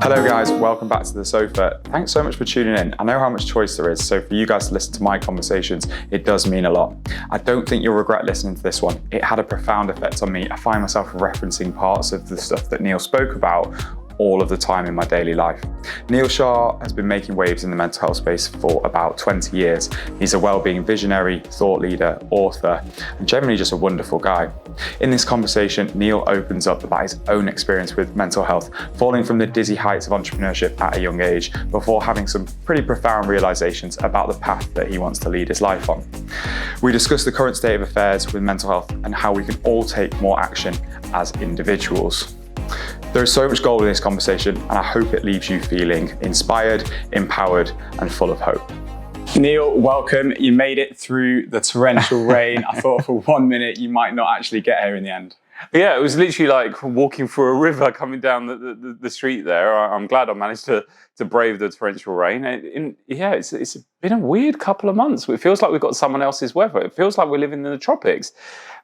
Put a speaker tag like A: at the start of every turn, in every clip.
A: Hello guys, welcome back to The Sofa. Thanks so much for tuning in. I know how much choice there is, so for you guys to listen to my conversations, it does mean a lot. I don't think you'll regret listening to this one. It had a profound effect on me. I find myself referencing parts of the stuff that Neil spoke about all of the time in my daily life. Neil Shah has been making waves in the mental health space for about 20 years. He's a wellbeing visionary, thought leader, author, and generally just a wonderful guy. In this conversation, Neil opens up about his own experience with mental health, falling from the dizzy heights of entrepreneurship at a young age, before having some pretty profound realisations about the path that he wants to lead his life on. We discuss the current state of affairs with mental health and how we can all take more action as individuals. There is so much gold in this conversation, and I hope it leaves you feeling inspired, empowered, and full of hope. Neil, welcome. You made it through the torrential rain. I thought for 1 minute you might not actually get here in the end.
B: Yeah, it was literally like walking through a river coming down the street there. I'm glad I managed to brave the torrential rain. It's been a weird couple of months. It feels like we've got someone else's weather. It feels like we're living in the tropics.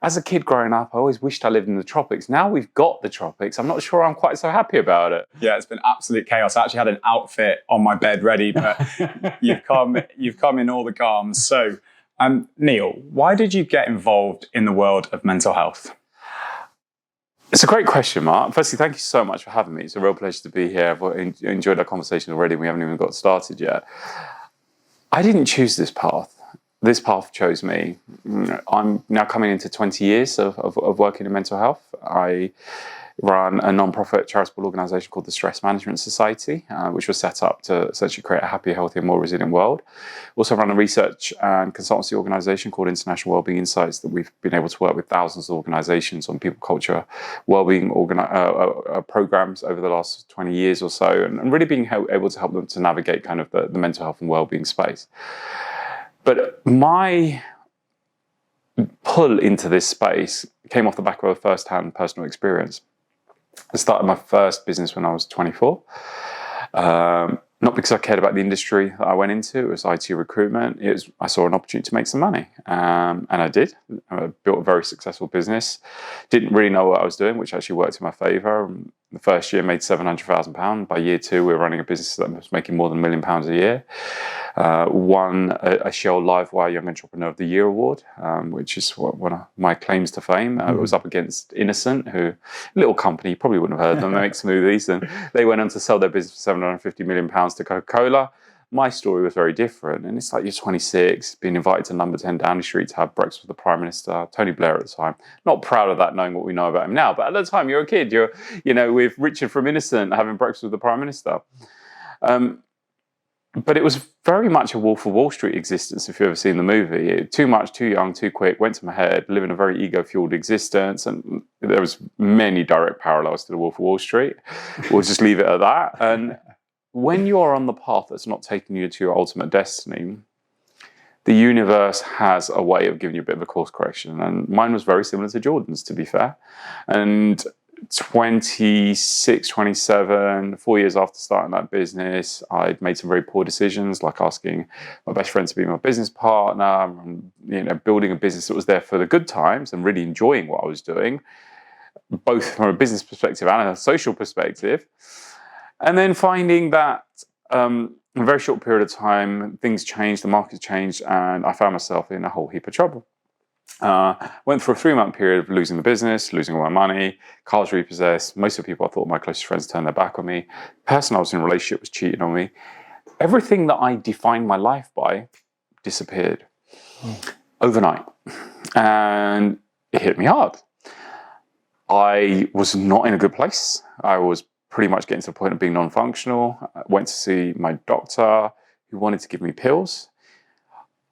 B: As a kid growing up, I always wished I lived in the tropics. Now we've got the tropics. I'm not sure I'm quite so happy about it.
A: Yeah, it's been absolute chaos. I actually had an outfit on my bed ready, but you've come in all the garms. So, Neil, why did you get involved in the world of mental health?
B: It's a great question, Mark. Firstly, thank you so much for having me. It's a real pleasure to be here. I've enjoyed our conversation already. We haven't even got started yet. I didn't choose this path. This path chose me. I'm now coming into 20 years of working in mental health. I run a non-profit charitable organisation called the Stress Management Society, which was set up to essentially create a happier, healthier, more resilient world. Also run a research and consultancy organisation called International Wellbeing Insights that we've been able to work with thousands of organisations on people, culture, wellbeing programmes over the last 20 years or so, and really being able to help them to navigate kind of the mental health and wellbeing space. But my pull into this space came off the back of a first-hand personal experience. I started my first business when I was 24. Not because I cared about the industry that I went into. It was IT recruitment. I saw an opportunity to make some money, and I did. I built a very successful business. Didn't really know what I was doing, which actually worked in my favour. The first year made £700,000. By year two, we were running a business that was making more than £1 million a year. Won a Shell Livewire Young Entrepreneur of the Year award, which is one of my claims to fame. It was up against Innocent, who, a little company, you probably wouldn't have heard them, they make smoothies, and they went on to sell their business for £750 million to Coca-Cola. My story was very different, and it's like you're 26, being invited to number 10 Downing Street to have breakfast with the Prime Minister, Tony Blair at the time. Not proud of that, knowing what we know about him now, but at the time you're a kid, you're with Richard from Innocent having breakfast with the Prime Minister. But it was very much a Wolf of Wall Street existence, if you've ever seen the movie. Too much, too young, too quick, went to my head, living a very ego-fueled existence, and there was many direct parallels to the Wolf of Wall Street. We'll just leave it at that. And when you are on the path that's not taking you to your ultimate destiny, the universe has a way of giving you a bit of a course correction. And mine was very similar to Jordan's, to be fair. And 26, 27, 4 years after starting that business, I'd made some very poor decisions, like asking my best friend to be my business partner, and building a business that was there for the good times and really enjoying what I was doing, both from a business perspective and a social perspective. And then finding that in a very short period of time, things changed, the market changed, and I found myself in a whole heap of trouble. Went through a 3-month period of losing the business, losing all my money, cars repossessed. Most of the people I thought my closest friends turned their back on me. The person I was in a relationship was cheating on me. Everything that I defined my life by disappeared overnight. And it hit me hard. I was not in a good place. I was pretty much getting to the point of being non-functional. I went to see my doctor, who wanted to give me pills.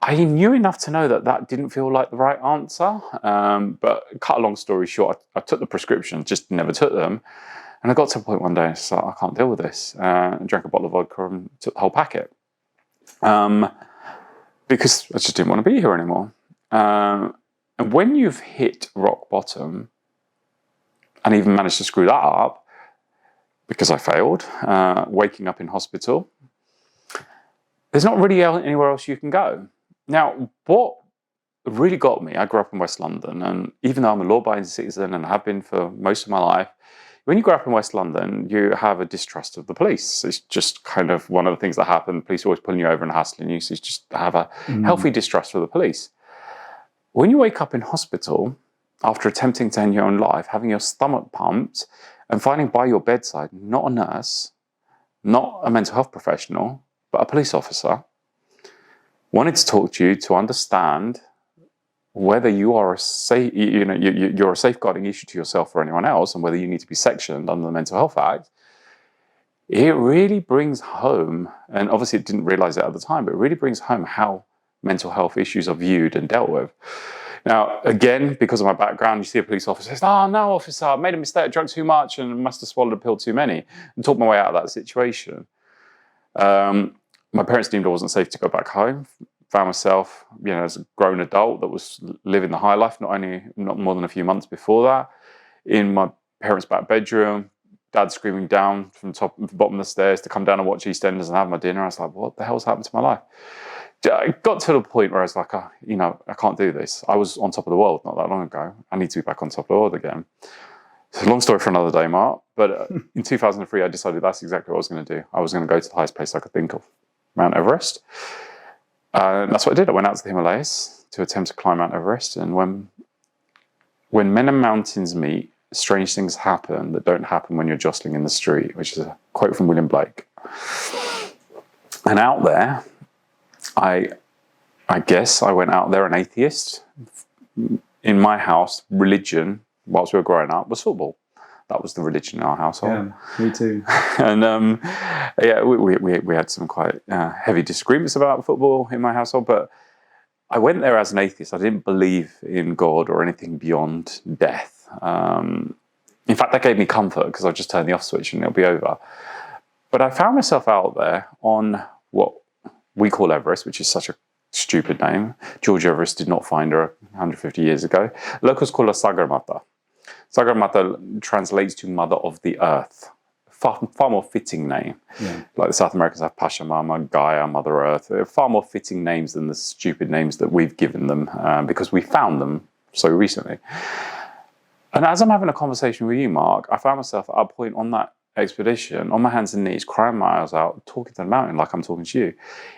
B: I knew enough to know that didn't feel like the right answer, but cut a long story short, I took the prescriptions, just never took them, and I got to a point one day and I was like, I can't deal with this. I drank a bottle of vodka and took the whole packet, because I just didn't want to be here anymore. And when you've hit rock bottom, and even managed to screw that up, because I failed, waking up in hospital, there's not really anywhere else you can go. Now, what really got me, I grew up in West London, and even though I'm a law-abiding citizen and have been for most of my life, when you grow up in West London, you have a distrust of the police. It's just kind of one of the things that happen. Police are always pulling you over and hassling you. So you just have a healthy distrust for the police. When you wake up in hospital, after attempting to end your own life, having your stomach pumped, and finding by your bedside not a nurse, not a mental health professional, but a police officer, wanted to talk to you to understand whether you are you're a safeguarding issue to yourself or anyone else, and whether you need to be sectioned under the Mental Health Act, it really brings home, and obviously it didn't realize it at the time, but it really brings home how mental health issues are viewed and dealt with. Now, again, because of my background, you see a police officer says, "Oh, no, officer, I made a mistake, I drank too much and must have swallowed a pill too many," and talk my way out of that situation. My parents deemed I wasn't safe to go back home. Found myself, as a grown adult that was living the high life, not more than a few months before that, in my parents' back bedroom, dad screaming down from the bottom of the stairs to come down and watch EastEnders and have my dinner. I was like, what the hell's happened to my life? I got to the point where I was like, I can't do this. I was on top of the world not that long ago. I need to be back on top of the world again. It's a long story for another day, Mark. But in 2003, I decided that's exactly what I was going to do. I was going to go to the highest place I could think of, Mount Everest. That's what I did. I went out to the Himalayas to attempt to climb Mount Everest. And when men and mountains meet, strange things happen that don't happen when you're jostling in the street, which is a quote from William Blake. And out there, I guess I went out there an atheist. In my house, religion, whilst we were growing up, was football. That was the religion in our household.
A: Yeah, me too.
B: And we had some quite heavy disagreements about football in my household, but I went there as an atheist. I didn't believe in God or anything beyond death. In fact, that gave me comfort because I just turned the off switch and it'll be over. But I found myself out there on what we call Everest, which is such a stupid name. George Everest did not find her 150 years ago. Locals call her Sagarmatha. Sagarmatha translates to Mother of the Earth. Far more fitting name. Yeah. Like the South Americans have Pachamama, Gaia, Mother Earth. They're far more fitting names than the stupid names that we've given them because we found them so recently. And as I'm having a conversation with you, Mark, I found myself at a point on that expedition, on my hands and knees, crying my eyes out, talking to the mountain like I'm talking to you.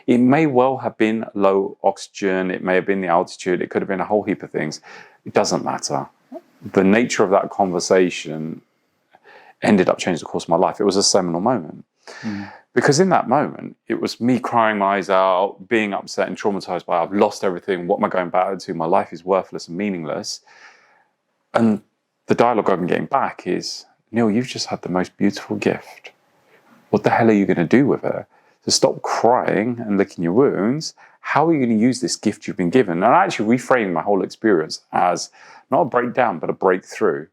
B: It may well have been low oxygen. It may have been the altitude. It could have been a whole heap of things. It doesn't matter. The nature of that conversation ended up changing the course of my life. It was a seminal moment. Because in that moment, it was me crying my eyes out, being upset and traumatized by, I've lost everything. What am I going back to? My life is worthless and meaningless. And the dialogue I'm getting back is, Neil, you've just had the most beautiful gift. What the hell are you going to do with it? So stop crying and licking your wounds. How are you going to use this gift you've been given? And I actually reframed my whole experience as not a breakdown, but a breakthrough.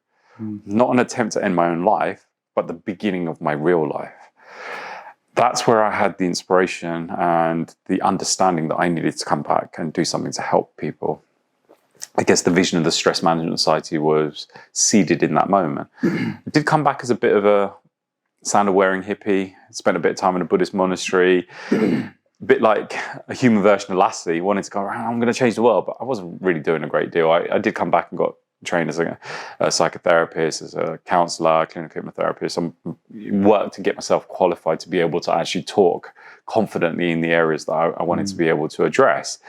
B: Not an attempt to end my own life, but the beginning of my real life. That's where I had the inspiration and the understanding that I needed to come back and do something to help people. I guess the vision of the Stress Management Society was seeded in that moment. I did come back as a bit of a sandal-wearing hippie, spent a bit of time in a Buddhist monastery, a bit like a human version of Lassie, wanted to go around, I'm going to change the world, but I wasn't really doing a great deal. I did come back and got trained as a psychotherapist, as a counsellor, clinical hypnotherapist. I worked to get myself qualified to be able to actually talk confidently in the areas that I wanted to be able to address.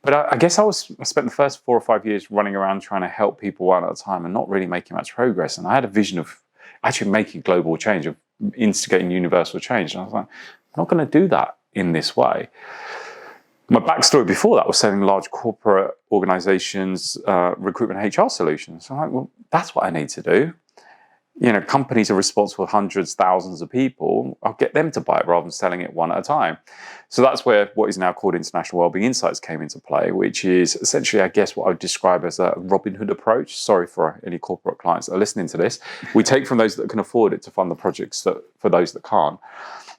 B: But I guess I spent the first 4 or 5 years running around trying to help people one at a time and not really making much progress. And I had a vision of actually making global change, of instigating universal change. And I was like, I'm not going to do that in this way. My backstory before that was selling large corporate organizations, recruitment HR solutions. So I'm like, well, that's what I need to do. Companies are responsible for hundreds, thousands of people. I'll get them to buy it rather than selling it one at a time. So that's where what is now called International Wellbeing Insights came into play, which is essentially, I guess, what I would describe as a Robin Hood approach. Sorry for any corporate clients that are listening to this. We take from those that can afford it to fund the projects for those that can't.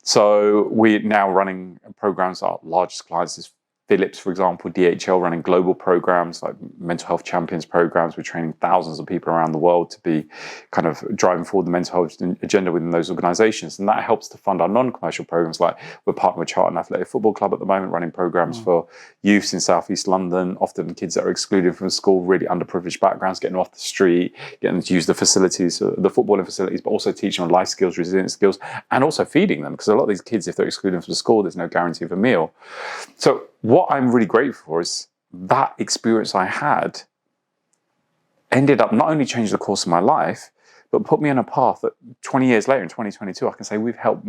B: So we're now running programs. Our largest clients is Philips, for example, DHL running global programs like mental health champions programs. We're training thousands of people around the world to be kind of driving forward the mental health agenda within those organizations. And that helps to fund our non-commercial programs. Like we're partnered with Charlton Athletic Football Club at the moment, running programs for youths in Southeast London, often kids that are excluded from school, really underprivileged backgrounds, getting them off the street, getting them to use the facilities, the footballing facilities, but also teaching them life skills, resilience skills, and also feeding them. Because a lot of these kids, if they're excluded from school, there's no guarantee of a meal. So what I'm really grateful for is that experience I had ended up not only changing the course of my life, but put me on a path that 20 years later, in 2022, I can say we've helped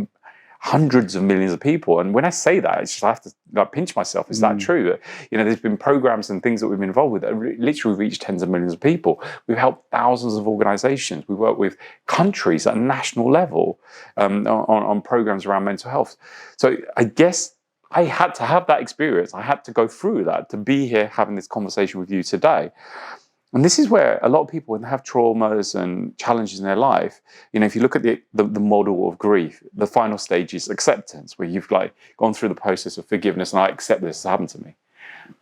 B: hundreds of millions of people. And when I say that, it's just I have to pinch myself. Is that true? That, there's been programs and things that we've been involved with that literally reached tens of millions of people. We've helped thousands of organizations. We work with countries at a national level on programs around mental health. So I guess I had to have that experience. I had to go through that to be here having this conversation with you today. And this is where a lot of people, when they have traumas and challenges in their life, if you look at the model of grief, the final stage is acceptance, where you've gone through the process of forgiveness and I accept this has happened to me.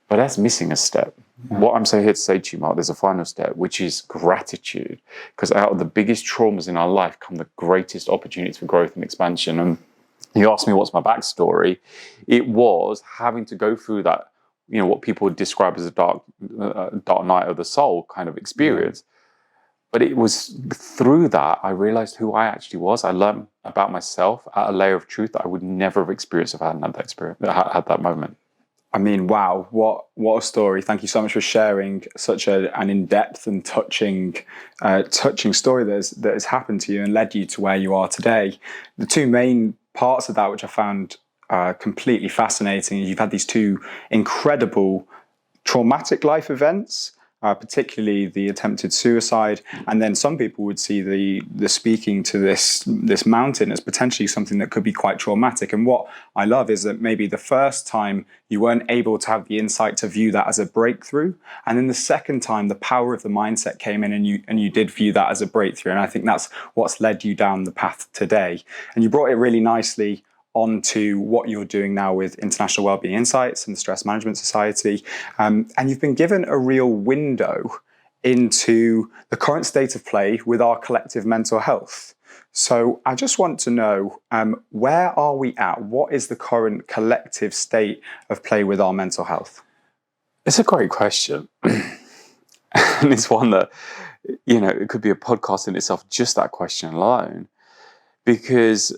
B: But that's missing a step. What I'm here to say to you, Mark, there's a final step, which is gratitude. Because out of the biggest traumas in our life come the greatest opportunities for growth and expansion. And you asked me what's my backstory. It was having to go through that, what people would describe as a dark night of the soul kind of experience. But it was through that I realized who I actually was. I learned about myself at a layer of truth that I would never have experienced if I hadn't had that experience, had that moment.
A: I mean, wow, what a story. Thank you so much for sharing such an in-depth and touching story that has happened to you and led you to where you are today. The two main parts of that, which I found completely fascinating, you've had these two incredible traumatic life events, particularly the attempted suicide, and then some people would see the speaking to this mountain as potentially something that could be quite traumatic. And what I love is that maybe the first time you weren't able to have the insight to view that as a breakthrough, and then the second time the power of the mindset came in and you did view that as a breakthrough. And I think that's what's led you down the path today. And you brought it really nicely onto what you're doing now with International Wellbeing Insights and the Stress Management Society. And you've been given a real window into the current state of play with our collective mental health. So I just want to know, where are we at? What is the current collective state of play with our mental health?
B: It's a great question. And it's one that, it could be a podcast in itself, just that question alone. Because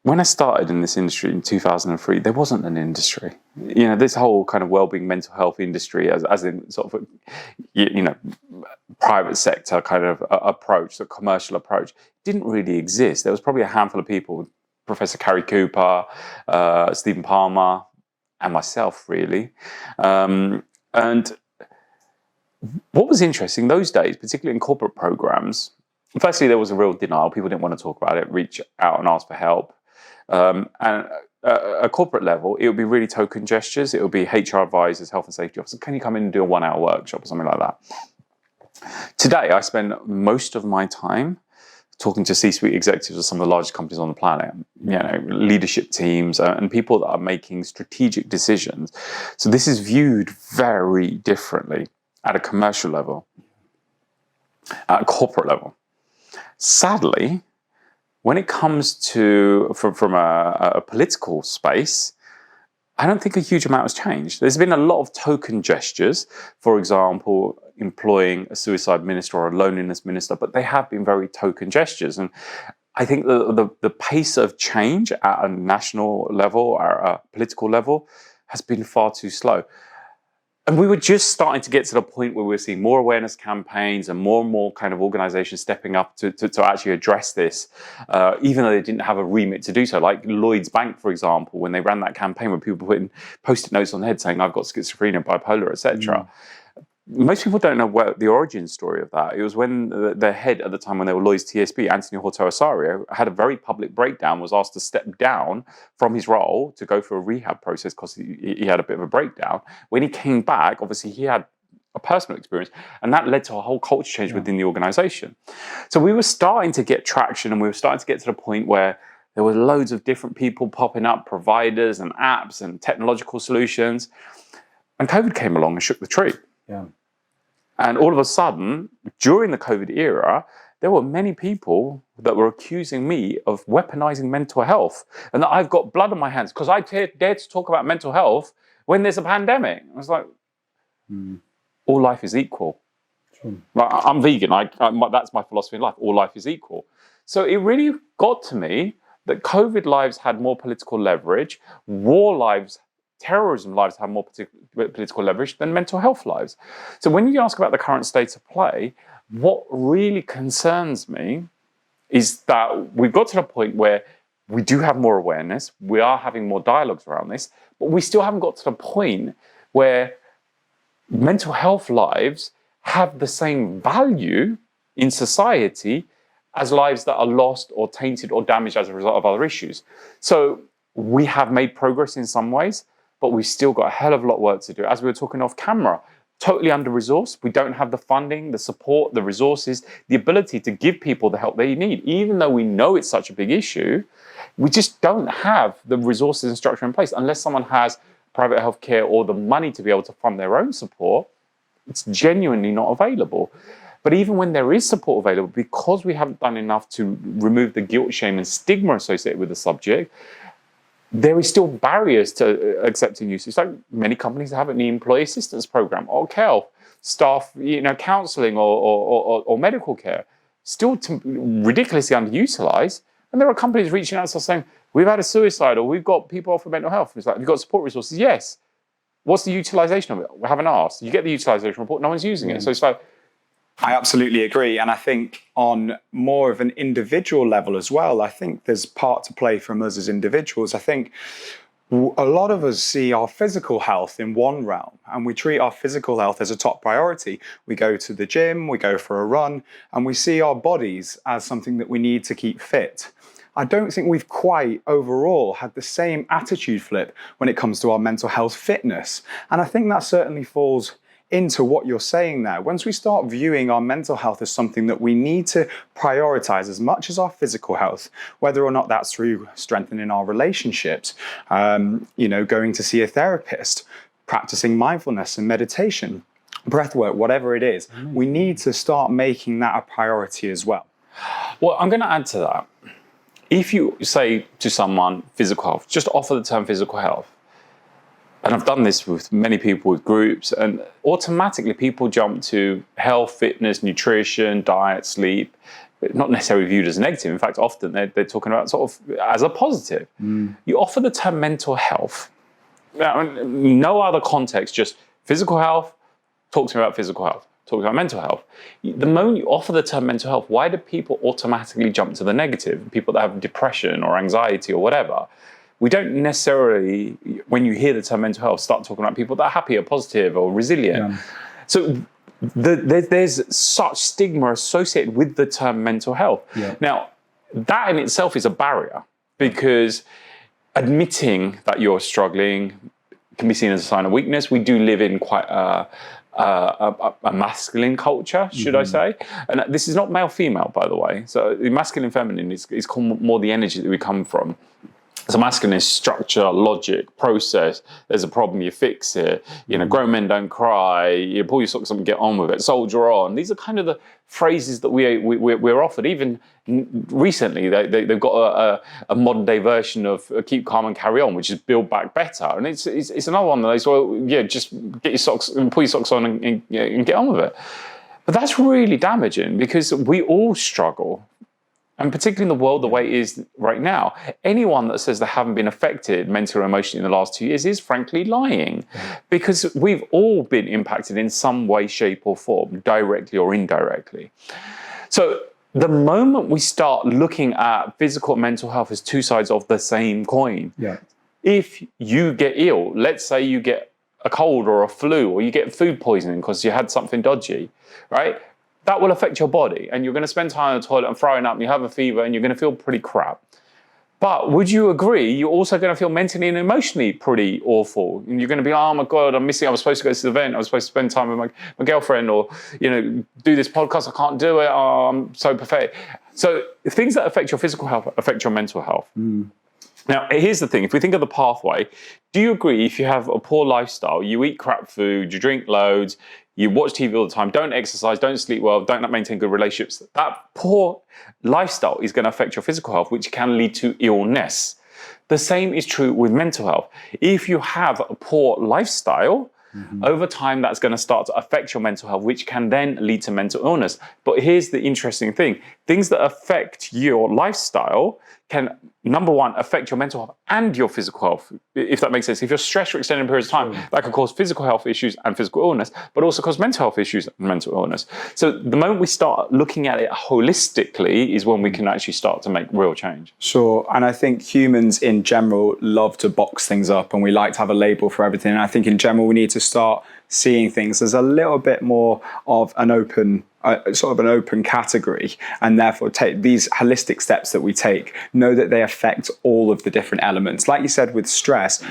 B: when I started in this industry in 2003, there wasn't an industry. This whole kind of wellbeing mental health industry, as in sort of, private sector kind of approach, the commercial approach, didn't really exist. There was probably a handful of people, Professor Carrie Cooper, Stephen Palmer, and myself, really. And what was interesting those days, particularly in corporate programs, firstly, there was a real denial. People didn't want to talk about it, reach out and ask for help. And at a corporate level, it would be really token gestures. It would be HR advisors, health and safety officers. Can you come in and do a 1-hour workshop or something like that? Today, I spend most of my time talking to C-suite executives of some of the largest companies on the planet, leadership teams and people that are making strategic decisions. So this is viewed very differently at a commercial level, at a corporate level. Sadly, when it comes to from a political space, I don't think a huge amount has changed. There's been a lot of token gestures, for example, employing a suicide minister or a loneliness minister, but they have been very token gestures. And I think the pace of change at a national level or a political level has been far too slow. And we were just starting to get to the point where we were seeing more awareness campaigns and more kind of organizations stepping up to actually address this, even though they didn't have a remit to do so. Like Lloyds Bank, for example, when they ran that campaign where people putting post-it notes on their head saying, I've got schizophrenia, bipolar, etc. Most people don't know the origin story of that. It was when their head at the time when they were Lloyds TSB, Anthony Horto-Osorio, had a very public breakdown, was asked to step down from his role to go through a rehab process because he had a bit of a breakdown. When he came back, obviously he had a personal experience, and that led to a whole culture change within the organization. So we were starting to get traction, and we were starting to get to the point where There were loads of different people popping up, providers and apps and technological solutions. And COVID came along and shook the tree.
A: Yeah.
B: And all of a sudden, during the COVID era, there were many people that were accusing me of weaponizing mental health and that I've got blood on my hands because I dare to talk about mental health when there's a pandemic. I was like, all life is equal.
A: Sure.
B: Like, I'm vegan. That's my philosophy in life. All life is equal. So it really got to me that COVID lives had more political leverage, war lives, terrorism lives have more political leverage than mental health lives. So when you ask about the current state of play, what really concerns me is that we've got to the point where we do have more awareness, we are having more dialogues around this, but we still haven't got to the point where mental health lives have the same value in society as lives that are lost or tainted or damaged as a result of other issues. So we have made progress in some ways, but we've still got a hell of a lot of work to do. As we were talking off camera, totally under-resourced. We don't have the funding, the support, the resources, the ability to give people the help they need. Even though we know it's such a big issue, we just don't have the resources and structure in place. Unless someone has private healthcare or the money to be able to fund their own support, it's genuinely not available. But even when there is support available, because we haven't done enough to remove the guilt, shame, and stigma associated with the subject, there is still barriers to accepting use. It's like many companies have an employee assistance program or health, staff, counselling or medical care, still ridiculously underutilized. And there are companies reaching out to us saying, we've had a suicide or we've got people off for mental health. It's like, have you got support resources? Yes. What's the utilization of it? We haven't asked. You get the utilization report, no one's using it. So it's like,
A: I absolutely agree. And I think on more of an individual level as well, I think there's part to play from us as individuals. I think a lot of us see our physical health in one realm and we treat our physical health as a top priority. We go to the gym, we go for a run, and we see our bodies as something that we need to keep fit. I don't think we've quite overall had the same attitude flip when it comes to our mental health fitness. And I think that certainly falls into what you're saying there. Once we start viewing our mental health as something that we need to prioritize as much as our physical health, whether or not that's through strengthening our relationships, going to see a therapist, practicing mindfulness and meditation, breath work, whatever it is, we need to start making that a priority as well.
B: Well, I'm going to add to that. If you say to someone physical health, just offer the term physical health. And I've done this with many people with groups, and automatically people jump to health, fitness, nutrition, diet, sleep, not necessarily viewed as negative. In fact, often they're talking about sort of as a positive. You offer the term mental health. Now, no other context, just physical health, talk to me about physical health, talk about mental health. The moment you offer the term mental health, why do people automatically jump to the negative? People that have depression or anxiety or whatever. We don't necessarily, when you hear the term mental health, start talking about people that are happy or positive or resilient. Yeah. So there's such stigma associated with the term mental health. Yeah. Now, that in itself is a barrier because admitting that you're struggling can be seen as a sign of weakness. We do live in quite a masculine culture, should I say. And this is not male-female, by the way. So the masculine-feminine is called more the energy that we come from. So masculine is structure, logic, process. There's a problem, you fix it. Grown men don't cry. You pull your socks up and get on with it. Soldier on. These are kind of the phrases that we're offered. Even recently, they've got a modern day version of keep calm and carry on, which is build back better. And it's another one that they say, just get your socks and pull your socks on and get on with it. But that's really damaging because we all struggle. And particularly in the world the way it is right now, anyone that says they haven't been affected mentally or emotionally in the last 2 years is frankly lying. Because we've all been impacted in some way, shape or form, directly or indirectly. So the moment we start looking at physical and mental health as two sides of the same coin, if you get ill, let's say you get a cold or a flu or you get food poisoning because you had something dodgy, right? That will affect your body and you're going to spend time in the toilet and throwing up and you have a fever and you're going to feel pretty crap. But would you agree you're also going to feel mentally and emotionally pretty awful? And you're going to be, oh my God, I was supposed to go to the event. I was supposed to spend time with my girlfriend or, do this podcast. I can't do it. Oh, I'm so pathetic. So things that affect your physical health affect your mental health. Now, here's the thing. If we think of the pathway, do you agree if you have a poor lifestyle, you eat crap food, you drink loads, you watch TV all the time, don't exercise, don't sleep well, don't maintain good relationships, that poor lifestyle is going to affect your physical health, which can lead to illness. The same is true with mental health. If you have a poor lifestyle, over time, that's going to start to affect your mental health, which can then lead to mental illness. But here's the interesting thing. Things that affect your lifestyle can, number one, affect your mental health and your physical health, if that makes sense. If you're stressed for extended periods of time, that can cause physical health issues and physical illness, but also cause mental health issues and mental illness. So the moment we start looking at it holistically is when we can actually start to make real change.
A: Sure. And I think humans in general love to box things up, and we like to have a label for everything. And I think in general, we need to start seeing things as a little bit more of an open category, and therefore take these holistic steps that we take, know that they affect all of the different elements. Like you said, with stress,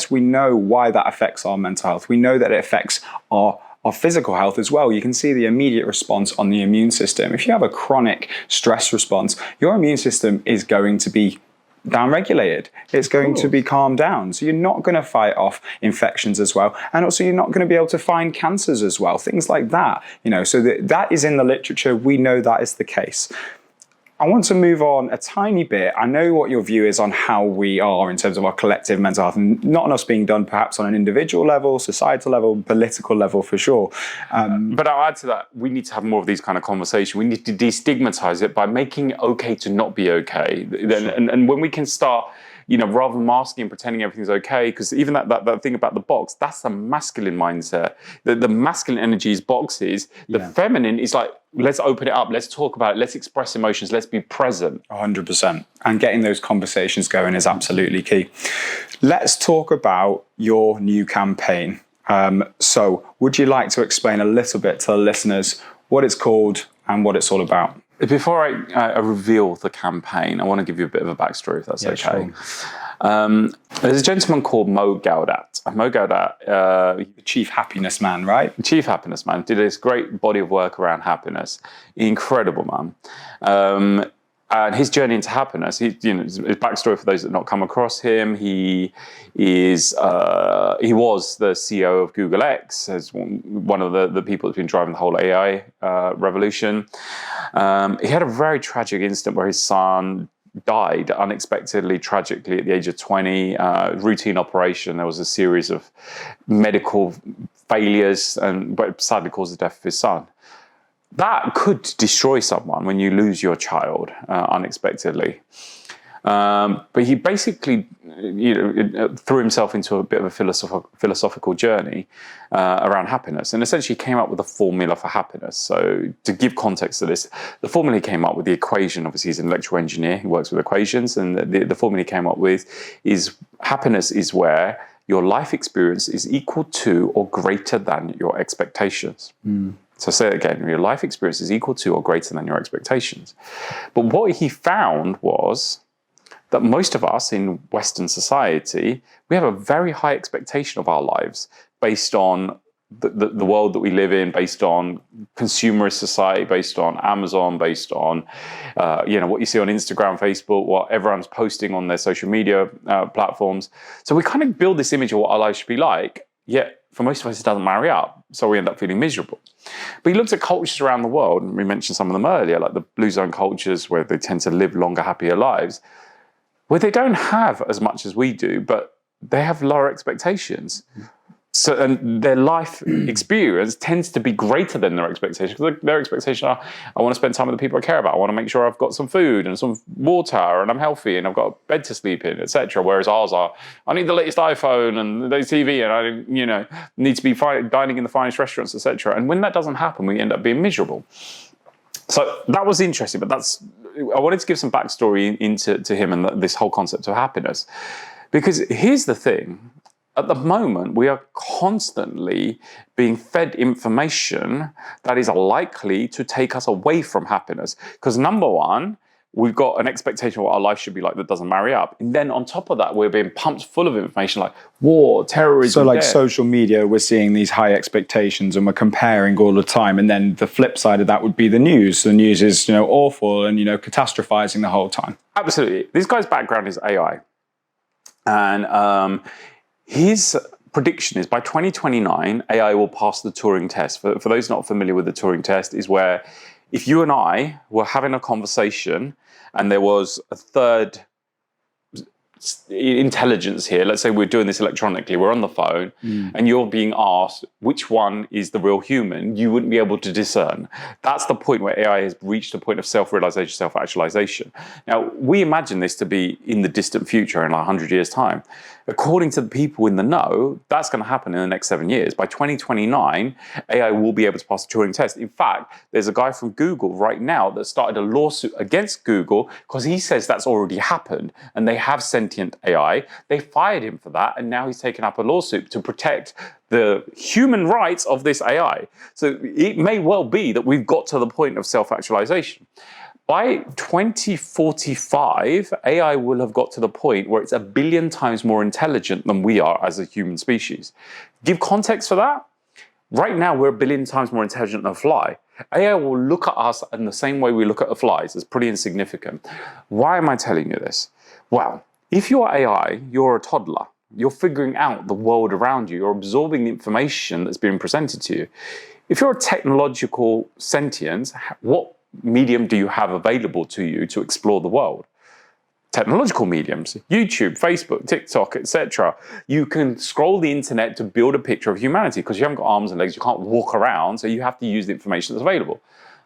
A: we know why that affects our mental health. We know that it affects our physical health as well. You can see the immediate response on the immune system. If you have a chronic stress response, your immune system is going to be downregulated. It's going to be calmed down. So you're not going to fight off infections as well. And also you're not going to be able to find cancers as well. Things like that, so that is in the literature. We know that is the case. I want to move on a tiny bit. I know what your view is on how we are in terms of our collective mental health, and not enough being done perhaps on an individual level, societal level, political level for sure.
B: But I'll add to that, we need to have more of these kind of conversations. We need to destigmatize it by making it okay to not be okay. Sure. And when we can start, rather than masking and pretending everything's okay, because even that thing about the box, that's the masculine mindset. The masculine energy is boxes. The feminine is like, let's open it up. Let's talk about it. Let's express emotions. Let's be present.
A: 100%. And getting those conversations going is absolutely key. Let's talk about your new campaign. So would you like to explain a little bit to the listeners what it's called and what it's all about?
B: Before I reveal the campaign, I want to give you a bit of a backstory, if that's okay. Sure. There's a gentleman called Mo Gaudat. Mo Gaudat,
A: the chief happiness man, right?
B: Chief happiness man, did this great body of work around happiness. Incredible man. And his journey into happiness, his backstory for those that have not come across him, he was the CEO of Google X, as one of the people that's been driving the whole AI revolution. He had a very tragic incident where his son died unexpectedly, tragically at the age of 20, routine operation. There was a series of medical failures, but sadly caused the death of his son. That could destroy someone when you lose your child unexpectedly. But he basically threw himself into a bit of a philosophical journey around happiness, and essentially came up with a formula for happiness. So to give context to this, the formula he came up with, the equation, obviously he's an electrical engineer, he works with equations, and the formula he came up with is happiness is where your life experience is equal to or greater than your expectations. So say it again, your life experience is equal to or greater than your expectations. But what he found was that most of us in Western society, we have a very high expectation of our lives based on the world that we live in, based on consumerist society, based on Amazon, based on what you see on Instagram, Facebook, what everyone's posting on their social media platforms. So we kind of build this image of what our life should be like, yet for most of us it doesn't marry up, so we end up feeling miserable. But he looked at cultures around the world, and we mentioned some of them earlier, like the blue zone cultures where they tend to live longer, happier lives, where they don't have as much as we do, but they have lower expectations. So, and their life experience tends to be greater than their expectations. Because their expectations are, I want to spend time with the people I care about. I want to make sure I've got some food and some water, and I'm healthy, and I've got a bed to sleep in, etc. Whereas ours are, I need the latest iPhone and the TV, and I, need to be dining in the finest restaurants, etc. And when that doesn't happen, we end up being miserable. So that was interesting, but I wanted to give some backstory into him and this whole concept of happiness. Because here's the thing. At the moment, we are constantly being fed information that is likely to take us away from happiness. Because number one, we've got an expectation of what our life should be like that doesn't marry up. And then on top of that, we're being pumped full of information like war, terrorism.
A: So like
B: death.
A: social media, we're seeing these high expectations and we're comparing all the time. And then the flip side of that would be the news. The news is, awful and, catastrophizing the whole time.
B: Absolutely. This guy's background is AI. And his prediction is by 2029, AI will pass the Turing test. For those not familiar with the Turing test, is where if you and I were having a conversation and there was a third intelligence here, let's say we're doing this electronically, we're on the phone, and you're being asked which one is the real human, you wouldn't be able to discern. That's the point where AI has reached a point of self-realization, self-actualization. Now, we imagine this to be in the distant future, in 100 years' time. According to the people in the know, that's going to happen in the next 7 years. By 2029, AI will be able to pass the Turing test. In fact, there's a guy from Google right now that started a lawsuit against Google because he says that's already happened and they have sentient AI. They fired him for that, and now he's taken up a lawsuit to protect the human rights of this AI. So it may well be that we've got to the point of self-actualization. By 2045, AI will have got to the point where it's 1 billion times more intelligent than we are as a human species. Give context for that. Right now, we're 1 billion times more intelligent than a fly. AI will look at us in the same way we look at the flies. It's pretty insignificant. Why am I telling you this? Well, if you're AI, you're a toddler. You're figuring out the world around you. You're absorbing the information that's being presented to you. If you're a technological sentience, what medium do you have available to you to explore the world? Technological mediums, YouTube, Facebook, TikTok, etc. You can scroll the internet to build a picture of humanity because you haven't got arms and legs, you can't walk around, so you have to use the information that's available.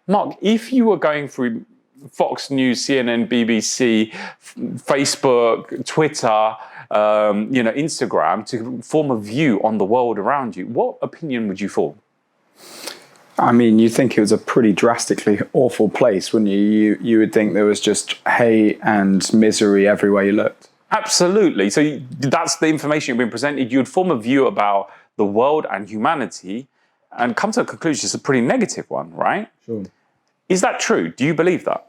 B: Mark, if you were going through Fox News, CNN, BBC, Facebook, Twitter, Instagram to form a view on the world around you, what opinion would you form?
A: I mean, you think it was a pretty drastically awful place, wouldn't you? You would think there was just hate and misery everywhere you looked.
B: Absolutely. So that's the information you've been presented. You would form a view about the world and humanity and come to a conclusion it's a pretty negative one, right?
A: Sure.
B: Is that true? Do you believe that?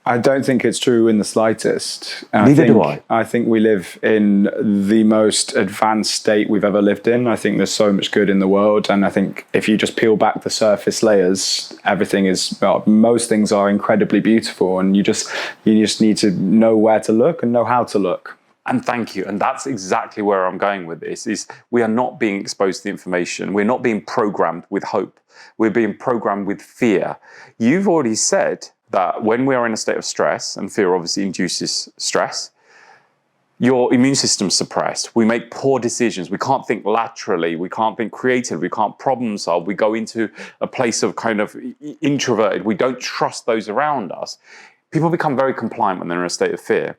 A: I don't think it's true in the slightest.
B: Neither do I.
A: I think we live in the most advanced state we've ever lived in. I think there's so much good in the world. And I think if you just peel back the surface layers, everything is, well, most things are incredibly beautiful. And you just need to know where to look and know how to look.
B: And thank you. And that's exactly where I'm going with this, is we are not being exposed to the information. We're not being programmed with hope. We're being programmed with fear. You've already said that when we are in a state of stress, and fear obviously induces stress, your immune system's suppressed. We make poor decisions. We can't think laterally. We can't think creatively. We can't problem solve. We go into a place of kind of introverted. We don't trust those around us. People become very compliant when they're in a state of fear.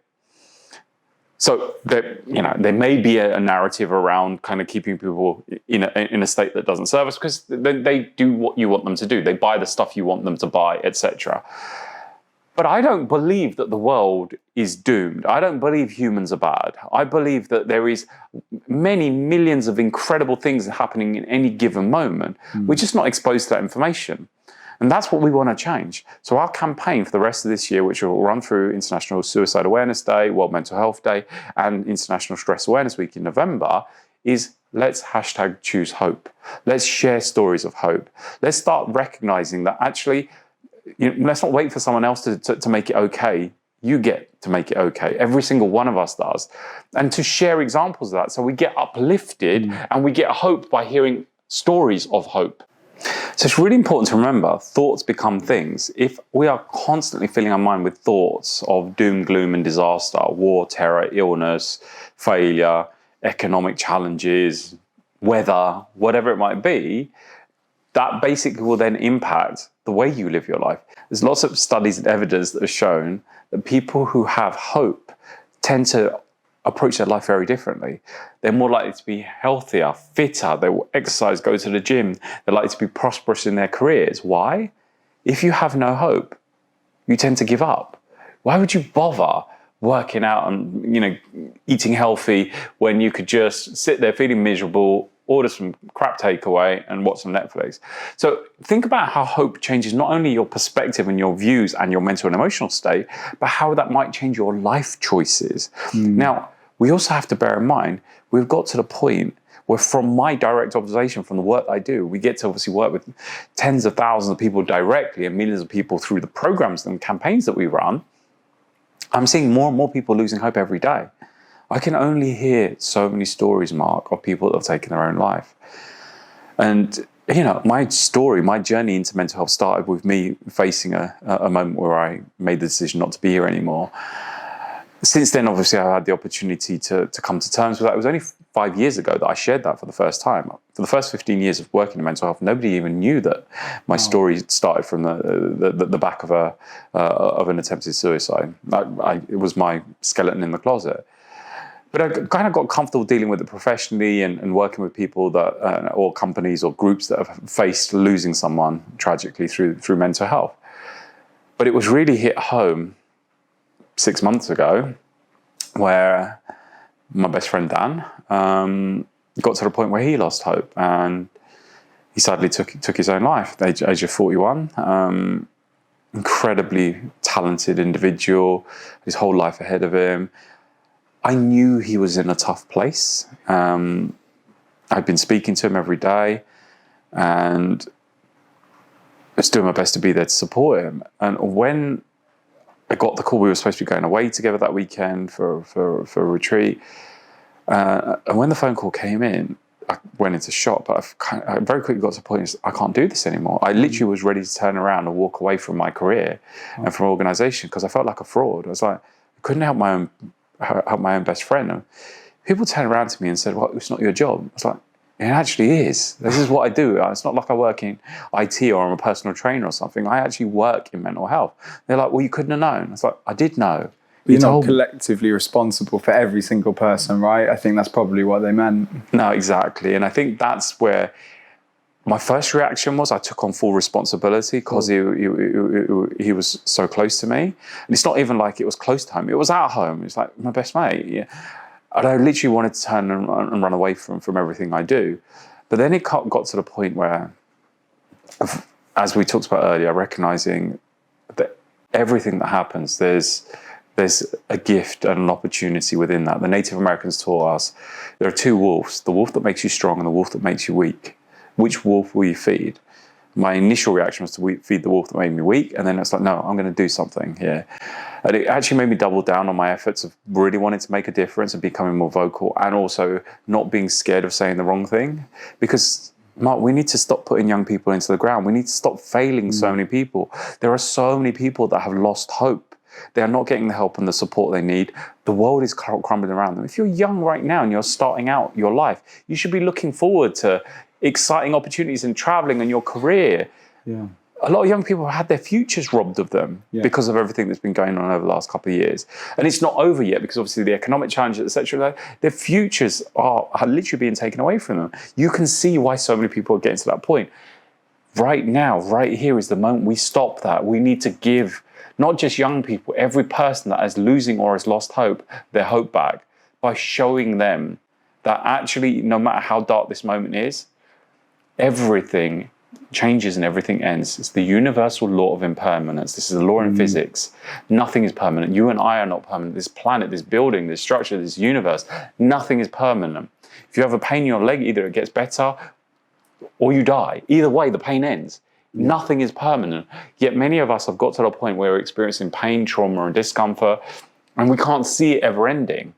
B: So there may be a narrative around kind of keeping people in a state that doesn't serve us because they do what you want them to do. They buy the stuff you want them to buy, etc. But I don't believe that the world is doomed. I don't believe humans are bad. I believe that there is many millions of incredible things happening in any given moment. We're just not exposed to that information. And that's what we want to change. So our campaign for the rest of this year, which will run through International Suicide Awareness Day, World Mental Health Day, and International Stress Awareness Week in November, is let's #choose hope. Let's share stories of hope. Let's start recognizing that actually, let's not wait for someone else to make it okay. You get to make it okay. Every single one of us does. And to share examples of that so we get uplifted and we get hope by hearing stories of hope. So it's really important to remember thoughts become things. If we are constantly filling our mind with thoughts of doom, gloom and disaster, war, terror, illness, failure, economic challenges, weather, whatever it might be, that basically will then impact the way you live your life. There's lots of studies and evidence that have shown that people who have hope tend to approach their life very differently. They're more likely to be healthier, fitter, they will exercise, go to the gym, they're likely to be prosperous in their careers. Why? If you have no hope, you tend to give up. Why would you bother working out and eating healthy when you could just sit there feeling miserable, order some crap takeaway, and watch some Netflix. So think about how hope changes not only your perspective and your views and your mental and emotional state, but how that might change your life choices. Now, we also have to bear in mind, we've got to the point where, from my direct observation from the work I do, we get to obviously work with tens of thousands of people directly and millions of people through the programs and campaigns that we run. I'm seeing more and more people losing hope every day. I can only hear so many stories, Mark, of people that have taken their own life. And, my story, my journey into mental health started with me facing a moment where I made the decision not to be here anymore. Since then, obviously, I had the opportunity to come to terms with that. It was only 5 years ago that I shared that for the first time. For the first 15 years of working in mental health, nobody even knew that my story started from the back of an attempted suicide. It was my skeleton in the closet. But I kind of got comfortable dealing with it professionally and working with people that, or companies or groups that have faced losing someone tragically through mental health. But it was really hit home 6 months ago, where my best friend Dan got to the point where he lost hope, and he sadly took his own life at the age of 41. Incredibly talented individual, his whole life ahead of him. I knew he was in a tough place. I'd been speaking to him every day, and I was doing my best to be there to support him. And when I got the call, we were supposed to be going away together that weekend for a retreat. And when the phone call came in, I went into shock, but I very quickly got to the point, I can't do this anymore. I literally was ready to turn around and walk away from my career and from organisation, because I felt like a fraud. I was like, I couldn't help my own best friend. And people turned around to me and said, well, it's not your job. I was like, it actually is. This is what I do. It's not like I work in IT or I'm a personal trainer or something. I actually work in mental health. They're like, well, you couldn't have known. I was like, I did know.
A: You're not collectively responsible for every single person, right? I think that's probably what they meant.
B: No, exactly. And I think that's where my first reaction was, I took on full responsibility because he was so close to me. And it's not even like it was close to home. It was at home. It's like my best mate. Yeah. And I literally wanted to turn and run away from everything I do. But then it got to the point where, as we talked about earlier, recognizing that everything that happens, there's a gift and an opportunity within that. The Native Americans taught us there are two wolves, the wolf that makes you strong and the wolf that makes you weak. Which wolf will you feed? My initial reaction was to feed the wolf that made me weak, and then it's like, no, I'm going to do something here. And it actually made me double down on my efforts of really wanting to make a difference and becoming more vocal, and also not being scared of saying the wrong thing. Because, Mark, we need to stop putting young people into the ground. We need to stop failing so many people. There are so many people that have lost hope. They are not getting the help and the support they need. The world is crumbling around them. If you're young right now and you're starting out your life, you should be looking forward to exciting opportunities in traveling and your career.
A: Yeah.
B: A lot of young people have had their futures robbed of them because of everything that's been going on over the last couple of years. And it's not over yet, because obviously the economic challenges, etc., their futures are literally being taken away from them. You can see why so many people are getting to that point. Right now, right here is the moment we stop that. We need to give not just young people, every person that is losing or has lost hope, their hope back, by showing them that actually, no matter how dark this moment is, everything changes and everything ends. It's the universal law of impermanence. This is the law in physics. Nothing is permanent. You and I are not permanent. This planet, this building, this structure, this universe, nothing is permanent. If you have a pain in your leg, either it gets better or you die. Either way, the pain ends. Nothing is permanent. Yet many of us have got to the point where we're experiencing pain, trauma, and discomfort, and we can't see it ever ending.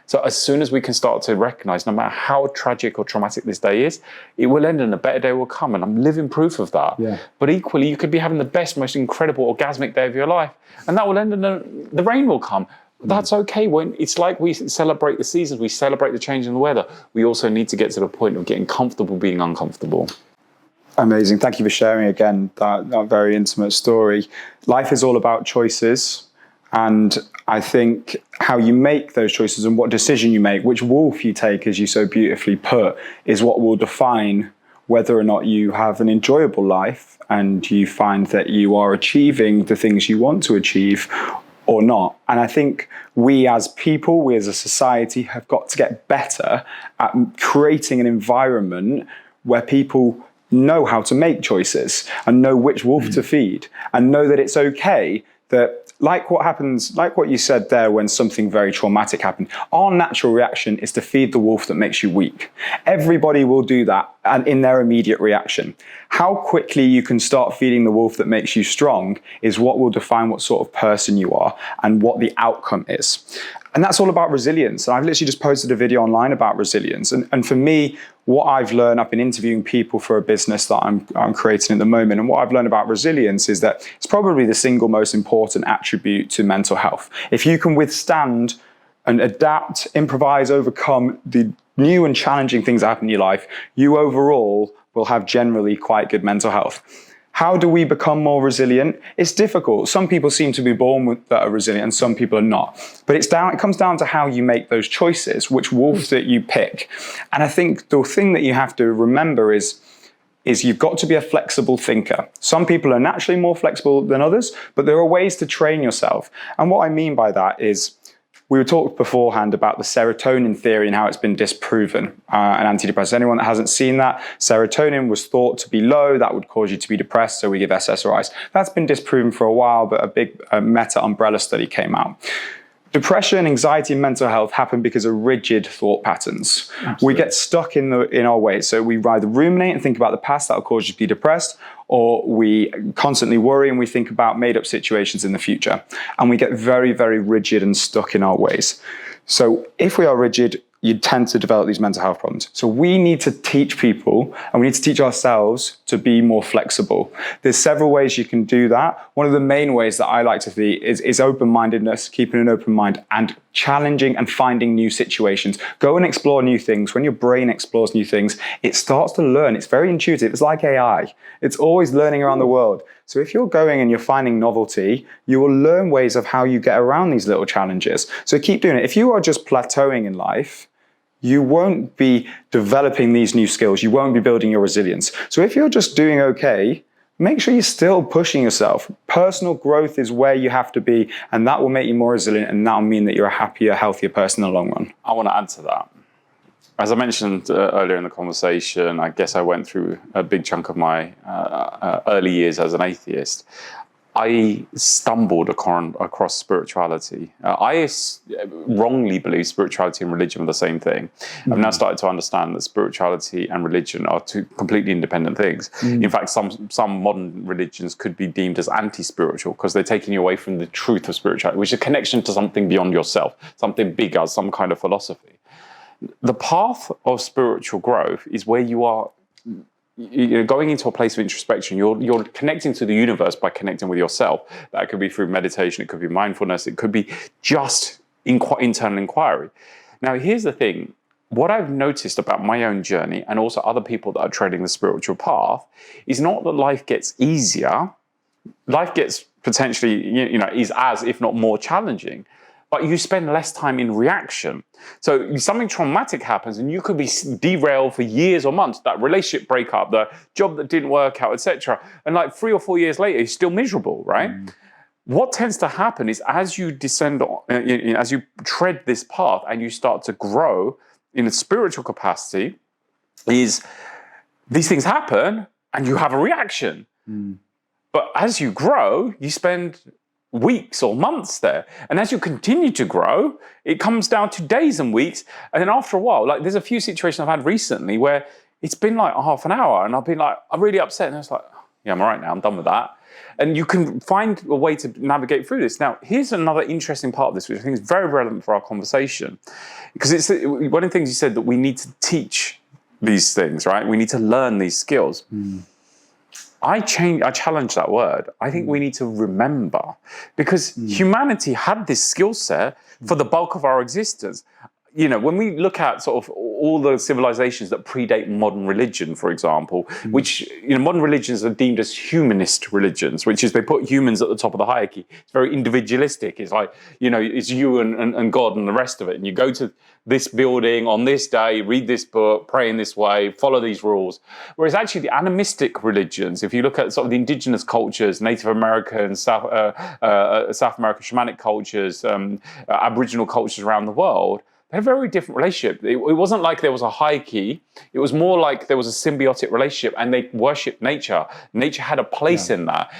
B: So as soon as we can start to recognize, no matter how tragic or traumatic this day is, it will end and a better day will come. And I'm living proof of that. Yeah. But equally, you could be having the best, most incredible, orgasmic day of your life, and that will end and the rain will come. That's okay. When it's like we celebrate the seasons, we celebrate the change in the weather. We also need to get to the point of getting comfortable being uncomfortable.
A: Amazing. Thank you for sharing again that very intimate story. Life is all about choices. And I think how you make those choices and what decision you make, which wolf you take, as you so beautifully put, is what will define whether or not you have an enjoyable life and you find that you are achieving the things you want to achieve, or not. And I think we as people, we as a society have got to get better at creating an environment where people know how to make choices and know which wolf to feed and know that it's okay that, like what you said there when something very traumatic happened, our natural reaction is to feed the wolf that makes you weak. Everybody will do that and in their immediate reaction. How quickly you can start feeding the wolf that makes you strong is what will define what sort of person you are and what the outcome is. And that's all about resilience. And I've literally just posted a video online about resilience. And for me, what I've learned, I've been interviewing people for a business that I'm creating at the moment. And what I've learned about resilience is that it's probably the single most important attribute to mental health. If you can withstand and adapt, improvise, overcome the new and challenging things that happen in your life, you overall will have generally quite good mental health. How do we become more resilient? It's difficult. Some people seem to be born that are resilient and some people are not. But it comes down to how you make those choices, which wolf that you pick. And I think the thing that you have to remember is you've got to be a flexible thinker. Some people are naturally more flexible than others, but there are ways to train yourself. And what I mean by that is, we were talked beforehand about the serotonin theory and how it's been disproven. An antidepressant. Anyone that hasn't seen that, serotonin was thought to be low. That would cause you to be depressed, so we give SSRIs. That's been disproven for a while, but a big meta-umbrella study came out. Depression, anxiety, and mental health happen because of rigid thought patterns. Absolutely. We get stuck in our ways. So we either ruminate and think about the past, that'll cause you to be depressed, or we constantly worry and we think about made-up situations in the future. And we get very, very rigid and stuck in our ways. So if we are rigid, you tend to develop these mental health problems. So we need to teach people and we need to teach ourselves to be more flexible. There's several ways you can do that. One of the main ways that I like to see is open-mindedness, keeping an open mind and challenging and finding new situations. Go and explore new things. When your brain explores new things, it starts to learn. It's very intuitive. It's like AI. It's always learning around the world. So if you're going and you're finding novelty, you will learn ways of how you get around these little challenges. So keep doing it. If you are just plateauing in life, you won't be developing these new skills. You won't be building your resilience. So if you're just doing okay, make sure you're still pushing yourself. Personal growth is where you have to be, and that will make you more resilient, and that will mean that you're a happier, healthier person in the long run.
B: I want to add to that. As I mentioned earlier in the conversation, I guess I went through a big chunk of my early years as an atheist. I stumbled across spirituality. I wrongly believed spirituality and religion were the same thing. Mm-hmm. I've now started to understand that spirituality and religion are two completely independent things. Mm-hmm. In fact, some modern religions could be deemed as anti-spiritual because they're taking you away from the truth of spirituality, which is a connection to something beyond yourself, something bigger, some kind of philosophy. The path of spiritual growth is where you're going into a place of introspection. You're connecting to the universe by connecting with yourself. That could be through meditation, it could be mindfulness, it could be just internal inquiry. Now, here's the thing. What I've noticed about my own journey and also other people that are treading the spiritual path is not that life gets easier. Life gets potentially, is as, if not more challenging. But you spend less time in reaction. So something traumatic happens and you could be derailed for years or months, that relationship breakup, the job that didn't work out, etc. And like 3 or 4 years later, you're still miserable, right? What tends to happen is as you descend, as you tread this path and you start to grow in a spiritual capacity, is these things happen and you have a reaction. But as you grow, you spend weeks or months there. And as you continue to grow, it comes down to days and weeks. And then after a while, like there's a few situations I've had recently where it's been like half an hour and I've been like, I'm really upset. And it's like, yeah, I'm all right now. I'm done with that. And you can find a way to navigate through this. Now, here's another interesting part of this, which I think is very relevant for our conversation. Because it's one of the things you said that we need to teach these things, right? We need to learn these skills. I challenge that word. I think we need to remember, because humanity had this skill set for the bulk of our existence. when we look at sort of all the civilizations that predate modern religion, for example, which, modern religions are deemed as humanist religions, which is they put humans at the top of the hierarchy. It's very individualistic. It's like, it's you and God and the rest of it. And you go to this building on this day, read this book, pray in this way, follow these rules. Whereas actually the animistic religions, if you look at sort of the indigenous cultures, Native American, South American shamanic cultures, Aboriginal cultures around the world, they had a very different relationship. It wasn't like there was a hierarchy. It was more like there was a symbiotic relationship, and they worshipped nature. Nature had a place in that.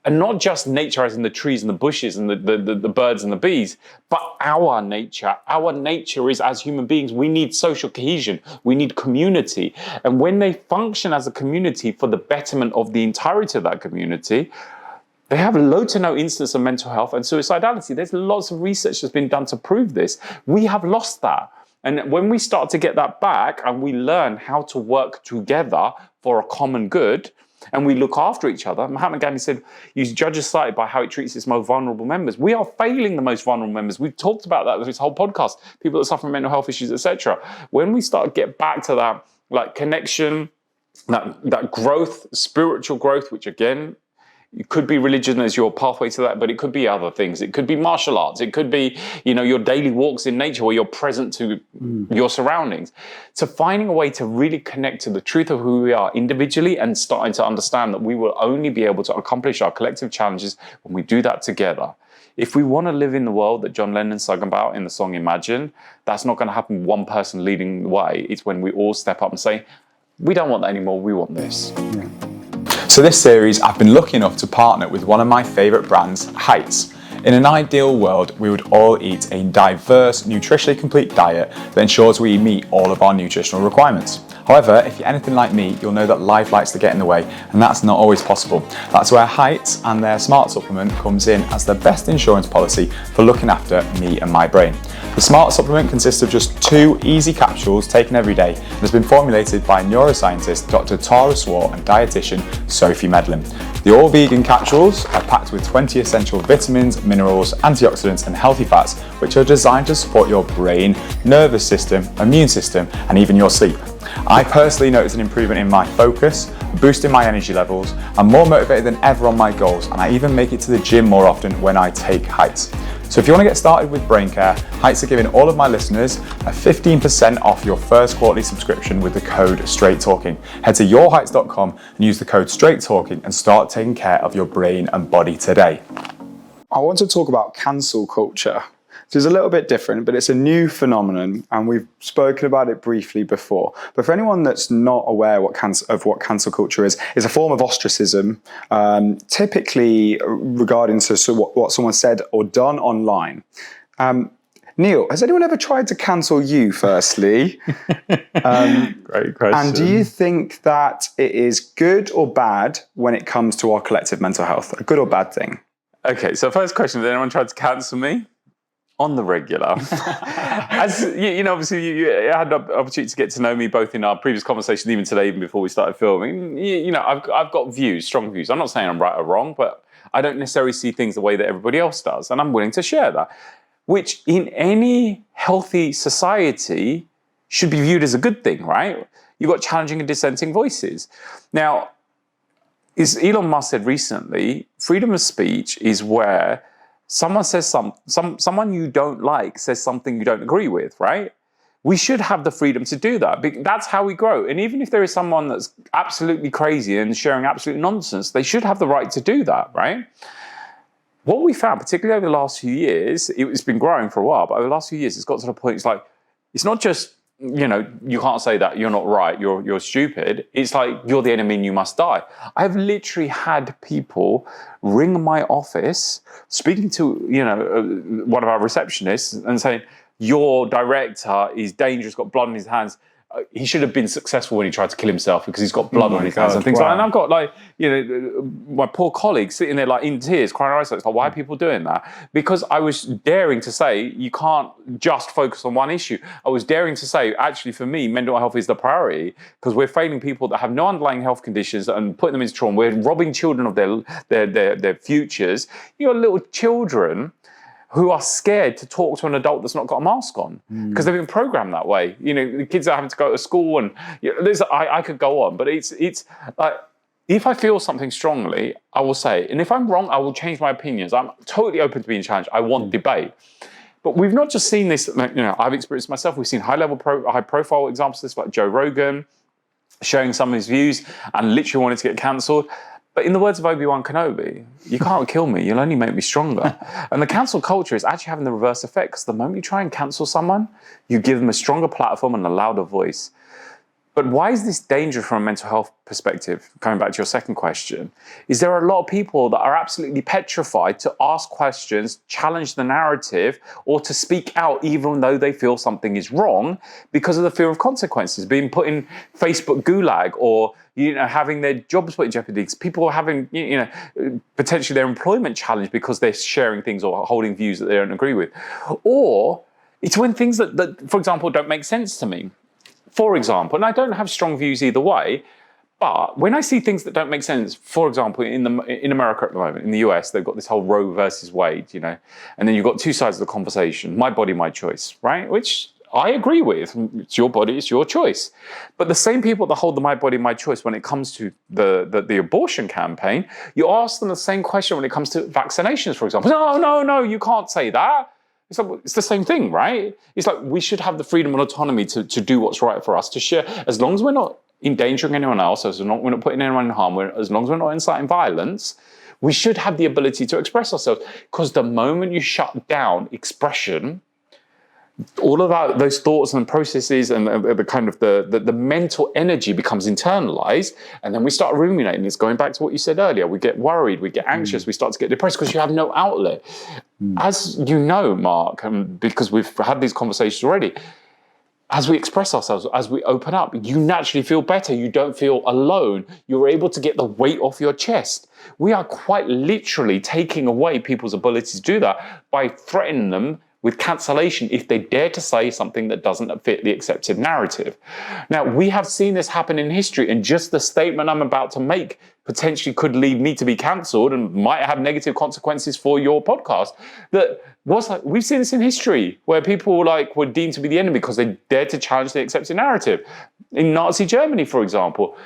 B: And not just nature as in the trees and the bushes and the birds and the bees, but our nature. Our nature is, as human beings, we need social cohesion. We need community. And when they function as a community for the betterment of the entirety of that community, they have low to no instance of mental health and suicidality. There's lots of research that's been done to prove this. We have lost that. And when we start to get that back and we learn how to work together for a common good, and we look after each other, Mahatma Gandhi said, you judge a society by how it treats its most vulnerable members. We are failing the most vulnerable members. We've talked about that with this whole podcast, people that suffer from mental health issues, etc. When we start to get back to that like connection, that growth, spiritual growth, which again, it could be religion as your pathway to that, but it could be other things. It could be martial arts. It could be, your daily walks in nature where you're present to your surroundings. So finding a way to really connect to the truth of who we are individually and starting to understand that we will only be able to accomplish our collective challenges when we do that together. If we want to live in the world that John Lennon sung about in the song Imagine, that's not going to happen with one person leading the way. It's when we all step up and say, we don't want that anymore, we want this.
A: Yeah. So this series, I've been lucky enough to partner with one of my favourite brands, Heights. In an ideal world, we would all eat a diverse, nutritionally complete diet that ensures we meet all of our nutritional requirements. However, if you're anything like me, you'll know that life likes to get in the way, and that's not always possible. That's where Heights and their Smart Supplement comes in as the best insurance policy for looking after me and my brain. The Smart Supplement consists of just 2 easy capsules taken every day and has been formulated by neuroscientist Dr. Tara Swart and dietitian Sophie Medlin. The all-vegan capsules are packed with 20 essential vitamins, minerals, antioxidants and healthy fats, which are designed to support your brain, nervous system, immune system and even your sleep. I personally noticed an improvement in my focus, boosting my energy levels. I'm more motivated than ever on my goals, and I even make it to the gym more often when I take Heights. So if you want to get started with brain care, Heights are giving all of my listeners a 15% off your first quarterly subscription with the code StraightTalking. Head to yourheights.com and use the code StraightTalking and start taking care of your brain and body today. I want to talk about cancel culture. It's a little bit different, but it's a new phenomenon, and we've spoken about it briefly before. But for anyone that's not aware of what cancel culture is, it's a form of ostracism, typically regarding to what someone said or done online. Neil, has anyone ever tried to cancel you, firstly?
B: Great question.
A: And do you think that it is good or bad when it comes to our collective mental health? A good or bad thing?
B: Okay, so first question, has anyone tried to cancel me? On the regular. As obviously you had the opportunity to get to know me both in our previous conversation, even today, even before we started filming. I've got views, strong views. I'm not saying I'm right or wrong, but I don't necessarily see things the way that everybody else does. And I'm willing to share that, which in any healthy society should be viewed as a good thing, right? You've got challenging and dissenting voices. Now, as Elon Musk said recently, freedom of speech is where someone says someone you don't like says something you don't agree with, right? We should have the freedom to do that. That's how we grow. And even if there is someone that's absolutely crazy and sharing absolute nonsense, they should have the right to do that, right? What we found, particularly over the last few years, it's been growing for a while, but over the last few years, it's got to the point, it's not just, you can't say that, you're not right, you're stupid. It's like, you're the enemy and you must die. I've literally had people ring my office, speaking to, one of our receptionists and saying, your director is dangerous, got blood on his hands. He should have been successful when he tried to kill himself because he's got blood on his hands and things like that. And I've got my poor colleague sitting there in tears, crying her eyes out. It's like, why are people doing that? Because I was daring to say, you can't just focus on one issue. I was daring to say, actually, for me, mental health is the priority because we're failing people that have no underlying health conditions and putting them into trauma. We're robbing children of their futures. Little children who are scared to talk to an adult that's not got a mask on because they've been programmed that way. The kids are having to go to school, and I could go on, but it's like, if I feel something strongly, I will say it. And if I'm wrong, I will change my opinions. I'm totally open to being challenged. I want debate. But we've not just seen this, I've experienced myself. We've seen high profile examples of this, like Joe Rogan sharing some of his views and literally wanted to get cancelled. But in the words of Obi-Wan Kenobi, you can't kill me, you'll only make me stronger. And the cancel culture is actually having the reverse effect, because the moment you try and cancel someone, you give them a stronger platform and a louder voice. But why is this dangerous from a mental health perspective? Coming back to your second question, is there are a lot of people that are absolutely petrified to ask questions, challenge the narrative, or to speak out even though they feel something is wrong because of the fear of consequences, being put in Facebook gulag, or having their jobs put in jeopardy. People are having potentially their employment challenged because they're sharing things or holding views that they don't agree with. Or it's when things that for example, don't make sense to me. For example, and I don't have strong views either way, but when I see things that don't make sense, for example, in America at the moment, in the US, they've got this whole Roe versus Wade, and then you've got two sides of the conversation. My body, my choice, right? Which I agree with. It's your body, it's your choice. But the same people that hold the my body, my choice when it comes to the abortion campaign, you ask them the same question when it comes to vaccinations, for example. No, you can't say that. It's the same thing, right? It's like we should have the freedom and autonomy to do what's right for us, to share, as long as we're not endangering anyone else, as long as we're not putting anyone in harm, as long as we're not inciting violence, we should have the ability to express ourselves. Because the moment you shut down expression, all of those thoughts and processes and the kind of the mental energy becomes internalized, and then we start ruminating. It's going back to what you said earlier. We get worried, we get anxious, we start to get depressed because you have no outlet. As you know, Mark, because we've had these conversations already, as we express ourselves, as we open up, you naturally feel better. You don't feel alone. You're able to get the weight off your chest. We are quite literally taking away people's ability to do that by threatening them with cancellation if they dare to say something that doesn't fit the accepted narrative. Now, we have seen this happen in history, and just the statement I'm about to make potentially could lead me to be cancelled and might have negative consequences for your podcast. We've seen this in history, where people were deemed to be the enemy because they dared to challenge the accepted narrative. In Nazi Germany, for example,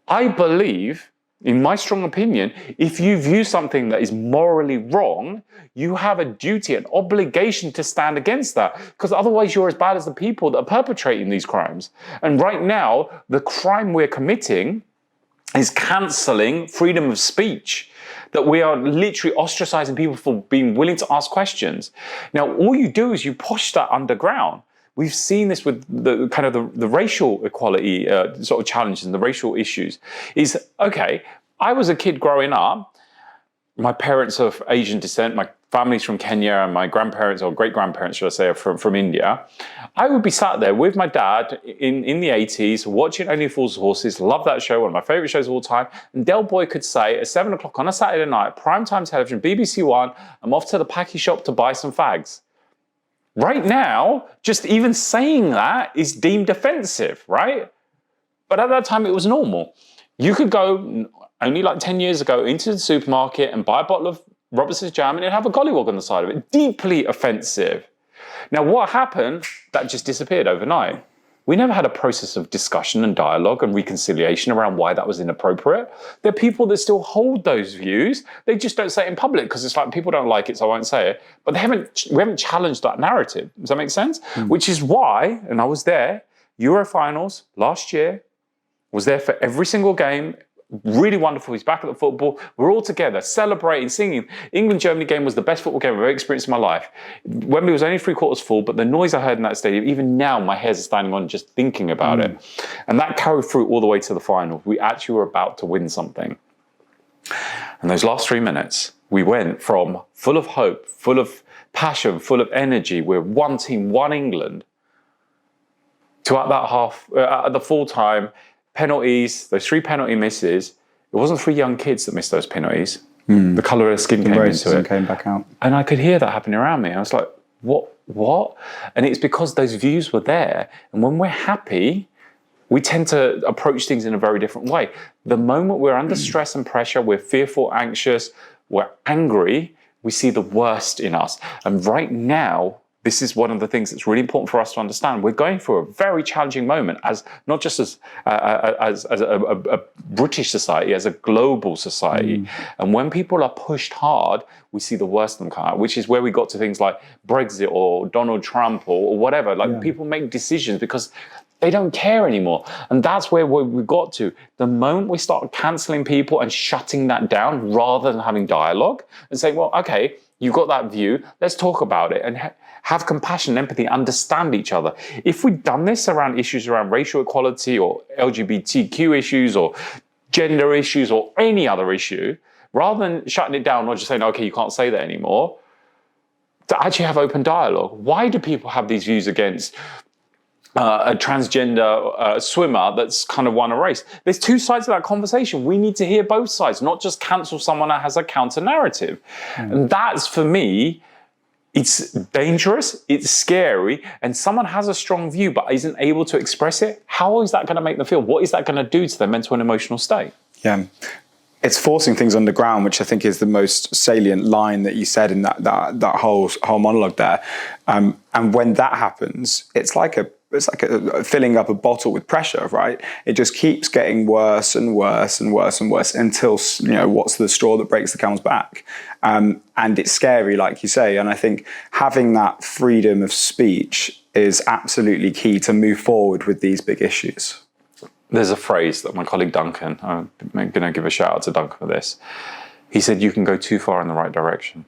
B: I believe, in my strong opinion, if you view something that is morally wrong, you have a duty, an obligation to stand against that, because otherwise you're as bad as the people that are perpetrating these crimes. And right now, the crime we're committing is cancelling freedom of speech, that we are literally ostracizing people for being willing to ask questions. Now, all you do is you push that underground. We've seen this with the racial equality sort of challenges and the racial issues. I was a kid growing up. My parents are of Asian descent. My family's from Kenya, and my grandparents, or great-grandparents, should I say, are from India. I would be sat there with my dad in the 80s, watching Only Fools and Horses. Love that show, one of my favourite shows of all time. And Del Boy could say, at 7 o'clock on a Saturday night, primetime television, BBC One, I'm off to the Packy shop to buy some fags. Right now, just even saying that is deemed offensive, right? But at that time, it was normal. You could go, only 10 years ago, into the supermarket and buy a bottle of Robertson's jam and it'd have a gollywog on the side of it. Deeply offensive. Now, what happened? That just disappeared overnight. We never had a process of discussion and dialogue and reconciliation around why that was inappropriate. There are people that still hold those views. They just don't say it in public because it's like, people don't like it, so I won't say it. But we haven't challenged that narrative. Does that make sense? Which is why, and I was there, Euro finals last year, was there for every single game. Really wonderful. He's back at the football. We're all together, celebrating, singing. England-Germany game was the best football game I've ever experienced in my life. Wembley was only 3/4 full, but the noise I heard in that stadium, even now my hairs are standing on just thinking about it. And that carried through all the way to the final. We actually were about to win something. And those last 3 minutes, we went from full of hope, full of passion, full of energy. We're one team, one England, to at that half, at the full time, penalties, those 3 penalty misses. It wasn't 3 young kids that missed those penalties. The colour of their skin came into it.
A: Came back out.
B: And I could hear that happening around me. I was like, what? And it's because those views were there. And when we're happy, we tend to approach things in a very different way. The moment we're under stress and pressure, we're fearful, anxious, we're angry, we see the worst in us. And right now, this is one of the things that's really important for us to understand. We're going through a very challenging moment, as not just as a British society, as a global society. And when people are pushed hard, we see the worst of them come out, which is where we got to things like Brexit or Donald Trump or whatever. Like people make decisions because they don't care anymore. And that's where we got to. The moment we start cancelling people and shutting that down rather than having dialogue and saying, well, okay, you've got that view, let's talk about it and have compassion, empathy, understand each other. If we'd done this around issues around racial equality or LGBTQ issues or gender issues or any other issue, rather than shutting it down or just saying, okay, you can't say that anymore, to actually have open dialogue. Why do people have these views against a transgender swimmer that's kind of won a race? There's two sides of that conversation. We need to hear both sides, not just cancel someone that has a counter narrative. And that's, for me, it's dangerous, it's scary, and someone has a strong view but isn't able to express it. How is that going to make them feel? What is that going to do to their mental and emotional state?
A: Yeah. It's forcing things underground, which I think is the most salient line that you said in that whole monologue there. And when that happens, it's like a filling up a bottle with pressure, right? It just keeps getting worse and worse and worse and worse until, what's the straw that breaks the camel's back? And it's scary, like you say. And I think having that freedom of speech is absolutely key to move forward with these big issues.
B: There's a phrase that my colleague Duncan, I'm going to give a shout out to Duncan for this. He said, you can go too far in the right direction.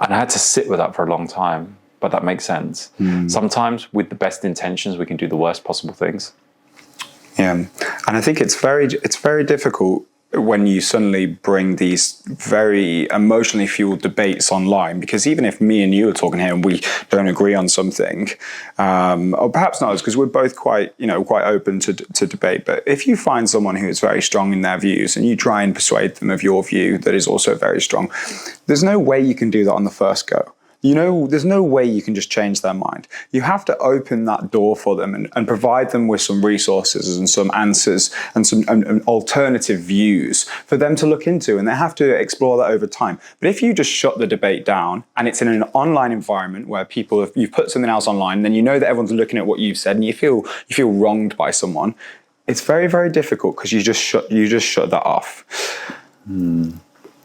B: And I had to sit with that for a long time, but that makes sense. Sometimes with the best intentions, we can do the worst possible things.
A: Yeah. And I think it's very difficult when you suddenly bring these very emotionally fueled debates online, because even if me and you are talking here and we don't agree on something, or perhaps not, because we're both quite open to debate, but if you find someone who is very strong in their views and you try and persuade them of your view that is also very strong, there's no way you can do that on the first go. There's no way you can just change their mind. You have to open that door for them and provide them with some resources and some answers and some alternative views for them to look into, and they have to explore that over time. But if you just shut the debate down and it's in an online environment where you've put something else online, then that everyone's looking at what you've said and you feel wronged by someone, it's very, very difficult because you just shut that off.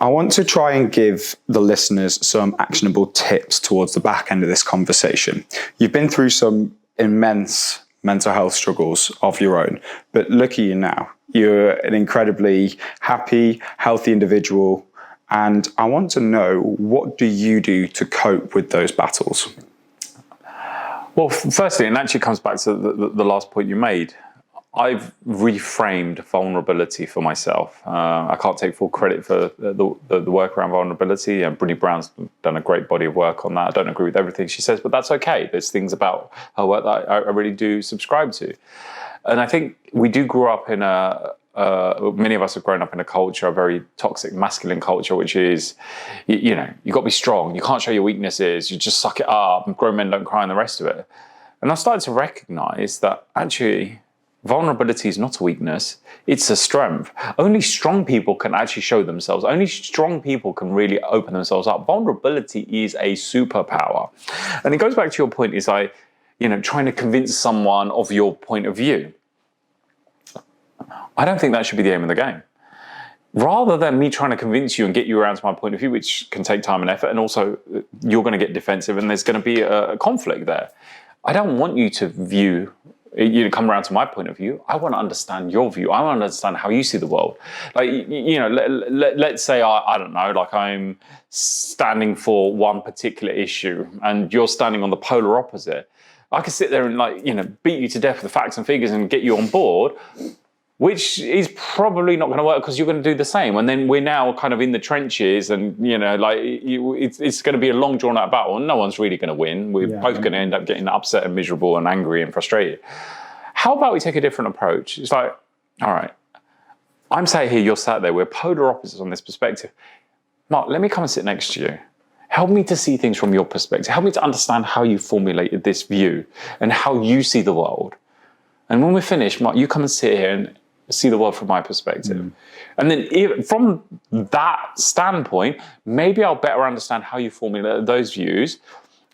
A: I want to try and give the listeners some actionable tips towards the back end of this conversation. You've been through some immense mental health struggles of your own, but look at you now. You're an incredibly happy, healthy individual, and I want to know, what do you do to cope with those battles?
B: Well, firstly, and actually comes back to the last point you made, I've reframed vulnerability for myself. I can't take full credit for the work around vulnerability. And Brené Brown's done a great body of work on that. I don't agree with everything she says, but that's okay. There's things about her work that I really do subscribe to. And I think we do grow up in many of us have grown up in a culture, a very toxic masculine culture, which is, you got to be strong. You can't show your weaknesses. You just suck it up. And grown men don't cry and the rest of it. And I started to recognize that actually, vulnerability is not a weakness, it's a strength. Only strong people can actually show themselves. Only strong people can really open themselves up. Vulnerability is a superpower. And it goes back to your point, is trying to convince someone of your point of view. I don't think that should be the aim of the game. Rather than me trying to convince you and get you around to my point of view, which can take time and effort, and also you're going to get defensive and there's going to be a conflict there. I don't want you to come around to my point of view. I want to understand your view. I want to understand how you see the world. Let's say I don't know, like I'm standing for one particular issue and you're standing on the polar opposite. I could sit there and beat you to death with the facts and figures and get you on board, which is probably not going to work because you're going to do the same. And then we're now kind of in the trenches and, it's going to be a long drawn out battle and no one's really going to win. We're both going to end up getting upset and miserable and angry and frustrated. How about we take a different approach? It's like, all right, I'm sat here, you're sat there. We're polar opposites on this perspective. Mark, let me come and sit next to you. Help me to see things from your perspective. Help me to understand how you formulated this view and how you see the world. And when we're finished, Mark, you come and sit here and see the world from my perspective. And then from that standpoint, maybe I'll better understand how you formulate those views,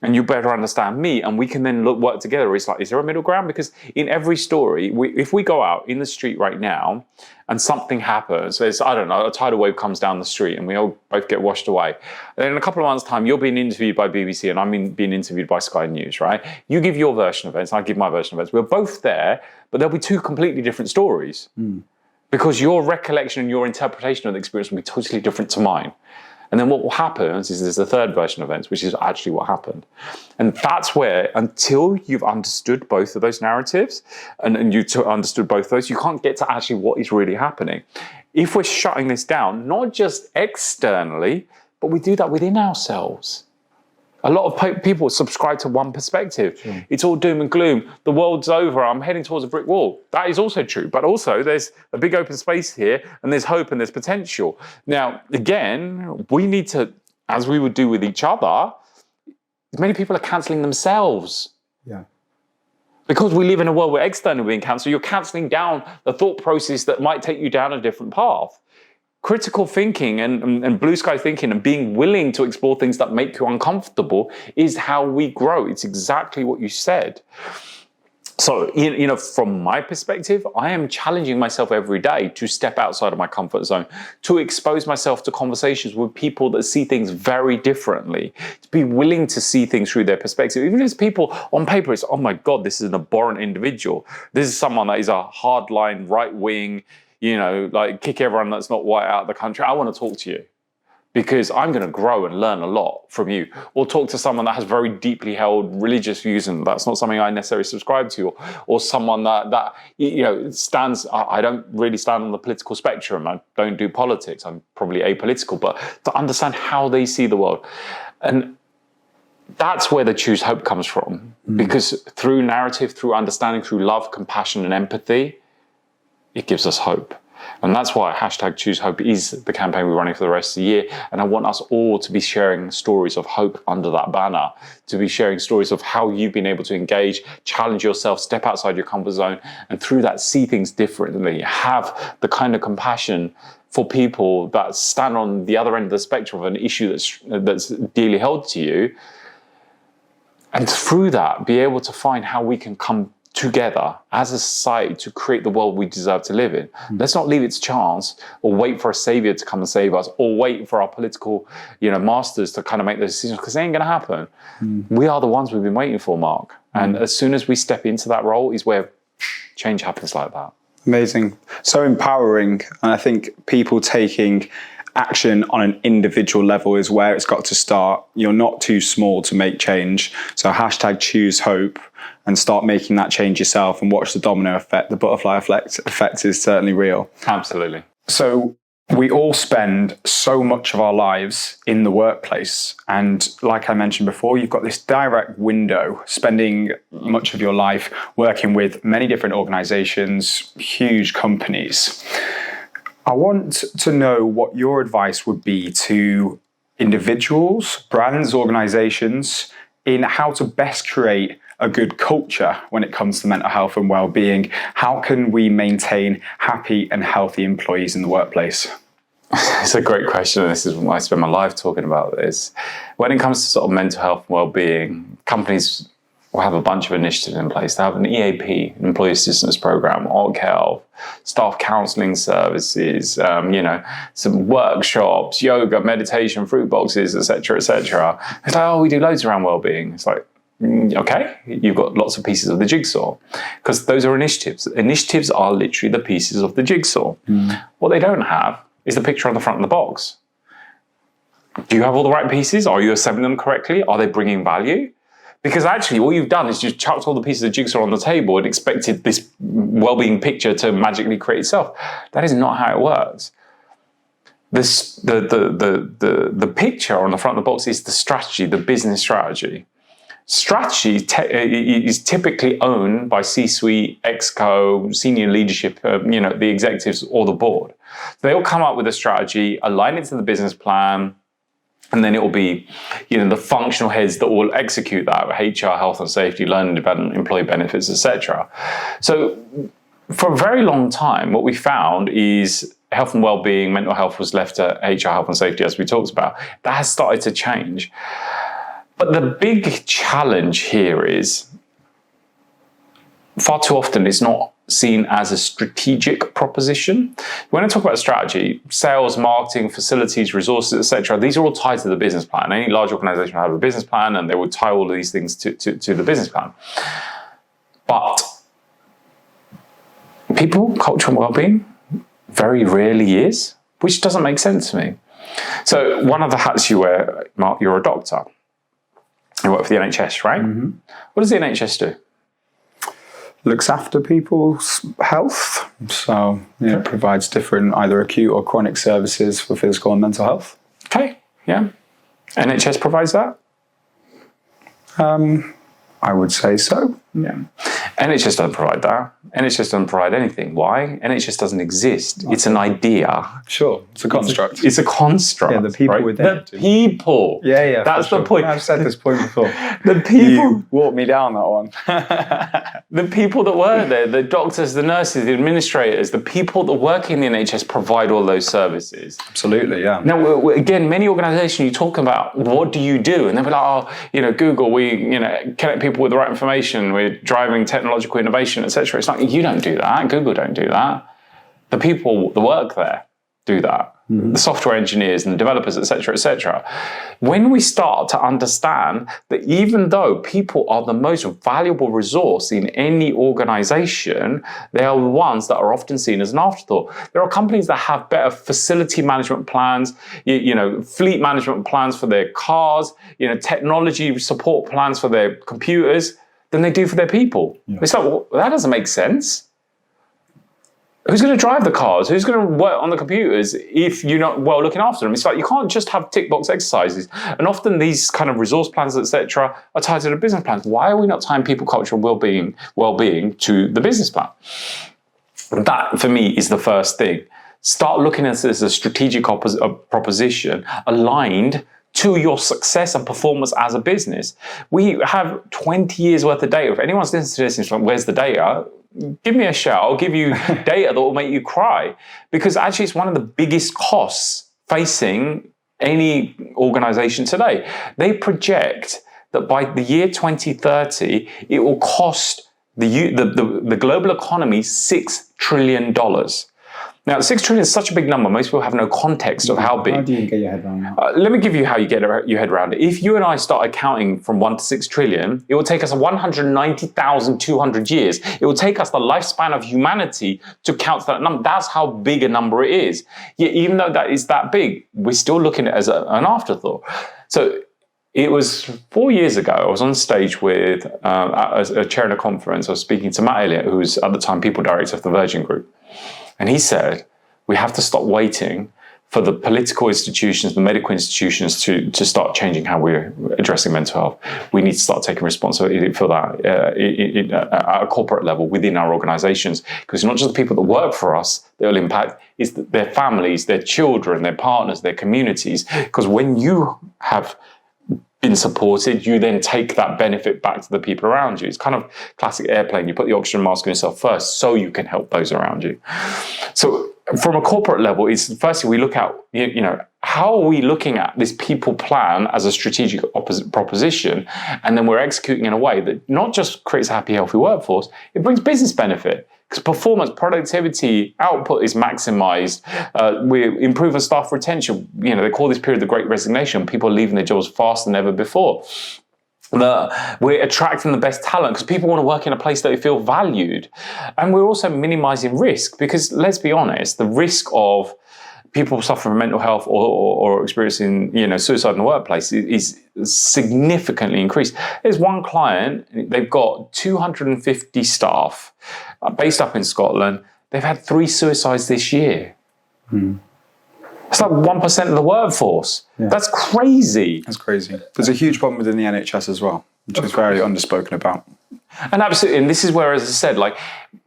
B: and you better understand me, and we can then work together. It's like, is there a middle ground? Because in every story, if we go out in the street right now and something happens, there's, I don't know, a tidal wave comes down the street and we all both get washed away. And in a couple of months' time, you're being interviewed by BBC and I'm being interviewed by Sky News, right? You give your version of events, I give my version of events. We're both there, but there'll be two completely different stories. Because your recollection and your interpretation of the experience will be totally different to mine. And then what will happen is there's a third version of events, which is actually what happened. And that's where, until you've understood both of those narratives and you understood both those, you can't get to actually what is really happening. If we're shutting this down, not just externally, but we do that within ourselves. A lot of people subscribe to one perspective. It's all doom and gloom. The world's over. I'm heading towards a brick wall. That is also true. But also there's a big open space here and there's hope and there's potential. Now, again, we need to, as we would do with each other, many people are cancelling themselves.
A: Yeah.
B: Because we live in a world where externally being cancelled, you're cancelling down the thought process that might take you down a different path. Critical thinking and blue sky thinking and being willing to explore things that make you uncomfortable is how we grow. It's exactly what you said. So, from my perspective, I am challenging myself every day to step outside of my comfort zone, to expose myself to conversations with people that see things very differently, to be willing to see things through their perspective. Even if it's people on paper, it's, oh my God, this is an abhorrent individual. This is someone that is a hardline, right-wing, kick everyone that's not white out of the country. I want to talk to you because I'm going to grow and learn a lot from you. Or talk to someone that has very deeply held religious views and that's not something I necessarily subscribe to. Or someone that stands, I don't really stand on the political spectrum. I don't do politics. I'm probably apolitical, but to understand how they see the world. And that's where the Choose Hope comes from. Because through narrative, through understanding, through love, compassion and empathy, it gives us hope. And that's why #ChooseHope is the campaign we're running for the rest of the year. And I want us all to be sharing stories of hope under that banner, to be sharing stories of how you've been able to engage, challenge yourself, step outside your comfort zone, and through that see things differently, have the kind of compassion for people that stand on the other end of the spectrum of an issue that's dearly held to you. And through that, be able to find how we can come together as a society to create the world we deserve to live in. Let's not leave it to chance or wait for a savior to come and save us or wait for our political, masters to kind of make those decisions, because they ain't going to happen. We are the ones we've been waiting for, Mark. And as soon as we step into that role is where change happens like that.
A: Amazing. So empowering. And I think people taking action on an individual level is where it's got to start. You're not too small to make change. So #ChooseHope and start making that change yourself and watch the domino effect. The butterfly effect is certainly real.
B: Absolutely.
A: So we all spend so much of our lives in the workplace. And like I mentioned before, you've got this direct window, spending much of your life working with many different organizations, huge companies. I want to know what your advice would be to individuals, brands, organizations in how to best create a good culture when it comes to mental health and well-being. How can we maintain happy and healthy employees in the workplace?
B: It's a great question. This is why I spend my life talking about this. When it comes to sort of mental health and well-being, companies will have a bunch of initiatives in place. They have an EAP, an employee assistance program, org health, staff counselling services, some workshops, yoga, meditation, fruit boxes, etc., etc. It's like, oh, we do loads around well-being. It's like, okay, you've got lots of pieces of the jigsaw, because those are initiatives. Initiatives are literally the pieces of the jigsaw. What they don't have is the picture on the front of the box. Do you have all the right pieces? Are you assembling them correctly? Are they bringing value? Because actually all you've done is just chucked all the pieces of jigsaw on the table and expected this well-being picture to magically create itself. That is not how it works. The picture on the front of the box is the strategy, the business strategy. Strategy is typically owned by C-suite, exco, senior leadership, the executives or the board. They all come up with a strategy, align it to the business plan, and then it will be, the functional heads that will execute that: HR, health and safety, learning development, employee benefits, etc. So for a very long time, what we found is health and well-being, mental health was left to HR, health and safety, as we talked about. That has started to change. But the big challenge here is far too often it's not seen as a strategic proposition. When I talk about strategy, sales, marketing, facilities, resources, etc., these are all tied to the business plan. Any large organization will have a business plan and they will tie all of these things to the business plan. But people, culture and well-being very rarely is, which doesn't make sense to me. So one of the hats you wear, Mark, you're a doctor. You work for the NHS, right? Mm-hmm. What does the NHS do?
A: Looks after people's health. So it provides different either acute or chronic services for physical and mental health.
B: Okay, yeah. NHS provides that?
A: I would say so.
B: Yeah. NHS doesn't provide that. NHS doesn't provide anything. Why? NHS doesn't exist. It's an idea.
A: Sure. It's a construct.
B: It's a construct.
A: Yeah, the people
B: right?
A: within it.
B: The people.
A: Yeah.
B: That's the point.
A: I've said this point before.
B: The people.
A: You walked me down that one.
B: The people that work there, the doctors, the nurses, the administrators, the people that work in the NHS provide all those services.
A: Absolutely, yeah.
B: Now, again, many organisations, you talk about what do you do? And they'll be like, Google, we, connect people with the right information. We're driving technological innovation, etc. It's like, you don't do that. Google don't do that. The people that work there do that. Mm-hmm. The software engineers and the developers, etc., etc. When we start to understand that even though people are the most valuable resource in any organization, they are the ones that are often seen as an afterthought. There are companies that have better facility management plans, fleet management plans for their cars, technology support plans for their computers than they do for their people. Yeah. It's like, well, that doesn't make sense. Who's going to drive the cars? Who's going to work on the computers if you're not well looking after them? It's like you can't just have tick box exercises. And often these kind of resource plans, etc., are tied to the business plans. Why are we not tying people, culture, and well-being to the business plan? That, for me, is the first thing. Start looking at this as a strategic proposition aligned to your success and performance as a business. We have 20 years worth of data. If anyone's listening to this and is like, where's the data? Give me a shout. I'll give you data that will make you cry. Because actually it's one of the biggest costs facing any organization today. They project that by the year 2030, it will cost the global economy $6 trillion. Now, 6 trillion is such a big number. Most people have no context of how big.
A: How do you get your head around that?
B: Let me give you how you get your head around it. If you and I start accounting from 1 to 6 trillion, it will take us 190,200 years. It will take us the lifespan of humanity to count that number. That's how big a number it is. Yet, even though that is that big, we're still looking at it as an afterthought. So it was 4 years ago, I was on stage with a chair in a conference. I was speaking to Matt Elliott, who was at the time people director of the Virgin Group. And he said, we have to stop waiting for the political institutions, the medical institutions to start changing how we're addressing mental health. We need to start taking responsibility for that at a corporate level within our organizations. Because it's not just the people that work for us that will impact, it's their families, their children, their partners, their communities. Because when you have been supported, you then take that benefit back to the people around you. It's kind of classic airplane. You put the oxygen mask on yourself first so you can help those around you. So from a corporate level, it's firstly we look at, how are we looking at this people plan as a strategic proposition, and then we're executing in a way that not just creates a happy, healthy workforce, it brings business benefit. Because performance, productivity, output is maximized. We're improving staff retention. They call this period the Great Resignation. People are leaving their jobs faster than ever before. We're attracting the best talent because people want to work in a place that they feel valued. And we're also minimizing risk because, let's be honest, the risk of people suffering from mental health or experiencing, suicide in the workplace is significantly increased. There's one client, they've got 250 staff based up in Scotland. They've had 3 suicides this year. It's like 1% of the workforce. Yeah. That's crazy.
A: That's crazy. There's a huge problem within the NHS as well, which is very underspoken about.
B: And absolutely, and this is where, as I said,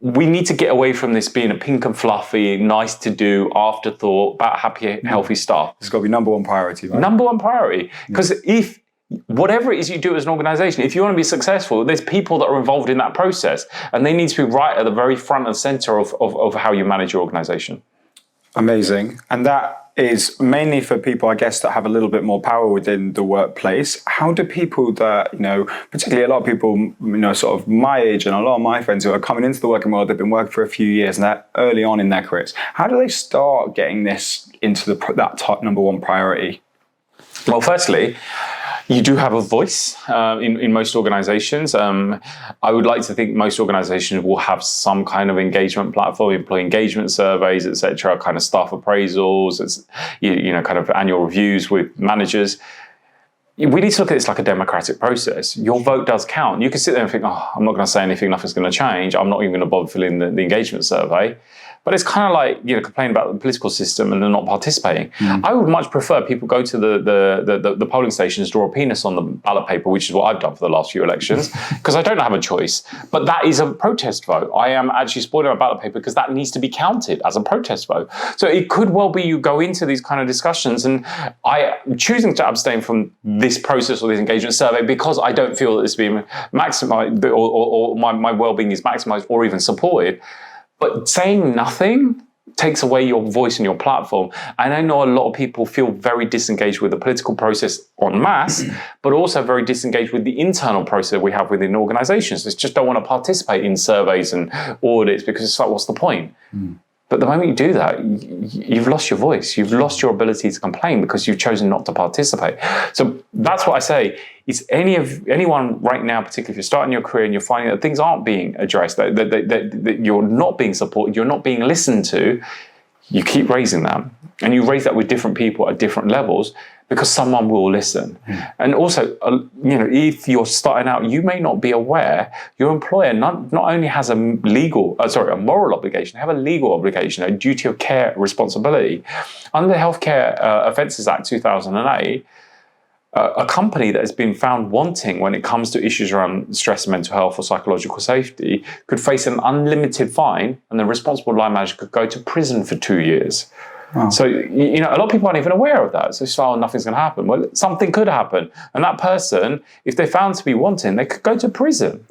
B: we need to get away from this being a pink and fluffy, nice to do afterthought about happy, healthy staff.
A: It's got to be number one priority, right?
B: Number one priority. Because if whatever it is you do as an organization, if you want to be successful, there's people that are involved in that process, and they need to be right at the very front and center of how you manage your organization.
A: Amazing. And that is mainly for people, I guess, that have a little bit more power within the workplace. How do people that, particularly a lot of people, sort of my age and a lot of my friends who are coming into the working world, they've been working for a few years and they're early on in their careers. How do they start getting this into that top number one priority?
B: Well, firstly, you do have a voice in most organizations. I would like to think most organizations will have some kind of engagement platform, employee engagement surveys, etc., kind of staff appraisals, kind of annual reviews with managers. We need to look at this like a democratic process. Your vote does count. You can sit there and think, I'm not going to say anything, nothing's going to change. I'm not even going to bother filling the engagement survey. But it's kind of like, complaining about the political system and they're not participating. I would much prefer people go to the polling stations, draw a penis on the ballot paper, which is what I've done for the last few elections, because I don't have a choice. But that is a protest vote. I am actually spoiling my ballot paper because that needs to be counted as a protest vote. So it could well be you go into these kind of discussions, and I am choosing to abstain from this process or this engagement survey because I don't feel that it's being maximized or my well-being is maximized or even supported. But saying nothing takes away your voice and your platform. And I know a lot of people feel very disengaged with the political process en masse, but also very disengaged with the internal process we have within organizations. They just don't want to participate in surveys and audits because it's like, what's the point? But the moment you do that, you've lost your voice. You've lost your ability to complain because you've chosen not to participate. So that's what I say. Is anyone right now, particularly if you're starting your career and you're finding that things aren't being addressed, that you're not being supported, you're not being listened to, you keep raising that. And you raise that with different people at different levels because someone will listen. And also, if you're starting out, you may not be aware your employer not only has a moral obligation, they have a legal obligation, a duty of care responsibility. Under the Healthcare Offences Act 2008, a company that has been found wanting when it comes to issues around stress, mental health, or psychological safety could face an unlimited fine, and the responsible line manager could go to prison for 2 years. Wow. So, a lot of people aren't even aware of that. So, nothing's going to happen. Well, something could happen. And that person, if they're found to be wanting, they could go to prison.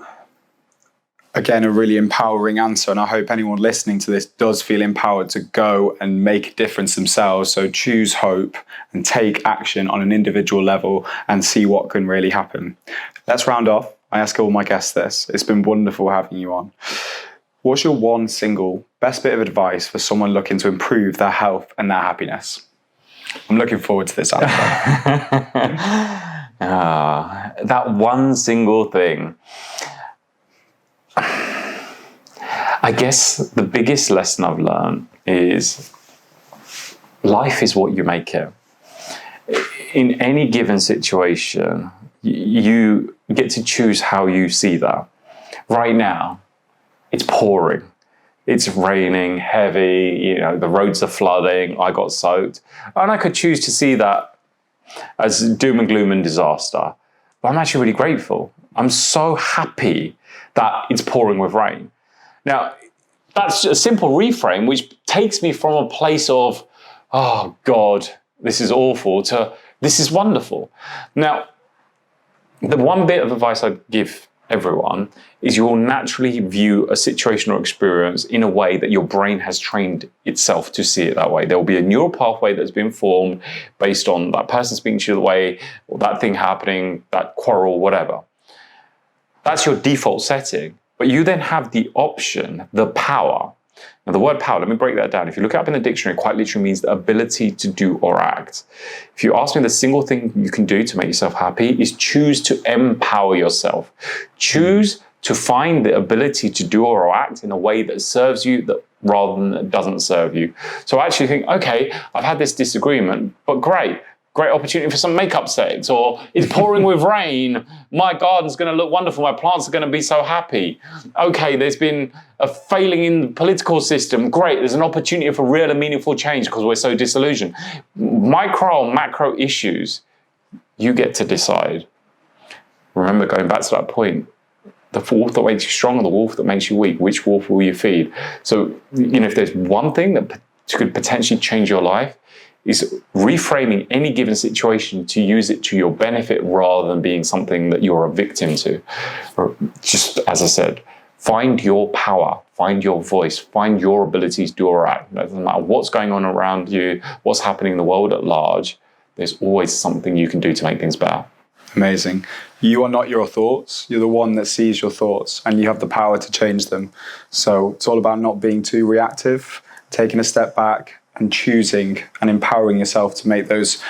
A: Again, a really empowering answer. And I hope anyone listening to this does feel empowered to go and make a difference themselves. So choose hope and take action on an individual level and see what can really happen. Let's round off. I ask all my guests this. It's been wonderful having you on. What's your one single best bit of advice for someone looking to improve their health and their happiness? I'm looking forward to this answer.
B: That one single thing. I guess the biggest lesson I've learned is life is what you make it. In any given situation, you get to choose how you see that. Right now, it's pouring. It's raining, heavy, the roads are flooding, I got soaked. And I could choose to see that as doom and gloom and disaster. But I'm actually really grateful. I'm so happy that it's pouring with rain. Now, that's a simple reframe, which takes me from a place of, oh God, this is awful, to this is wonderful. Now, the one bit of advice I'd give everyone is you will naturally view a situation or experience in a way that your brain has trained itself to see it that way. There will be a neural pathway that's been formed based on that person speaking to you the way, or that thing happening, that quarrel, whatever. That's your default setting. But you then have the option, the power. Now, the word power, let me break that down. If you look it up in the dictionary, it quite literally means the ability to do or act. If you ask me, the single thing you can do to make yourself happy is choose to empower yourself. Choose to find the ability to do or act in a way that serves you rather than that doesn't serve you. So I actually think, okay, I've had this disagreement, but great opportunity for some makeup sets, or it's pouring with rain, my garden's going to look wonderful, my plants are going to be so happy. Okay, there's been a failing in the political system, great, there's an opportunity for real and meaningful change because we're so disillusioned. Micro and macro issues, you get to decide. Remember, going back to that point, the wolf that makes you strong and the wolf that makes you weak, which wolf will you feed? So, if there's one thing that could potentially change your life, is reframing any given situation to use it to your benefit rather than being something that you're a victim to. Or just as I said, find your power, find your voice, find your ability to do or act. It doesn't matter what's going on around you, what's happening in the world at large, there's always something you can do to make things better.
A: Amazing. You are not your thoughts. You're the one that sees your thoughts, and you have the power to change them. So it's all about not being too reactive, taking a step back and choosing and empowering yourself to make those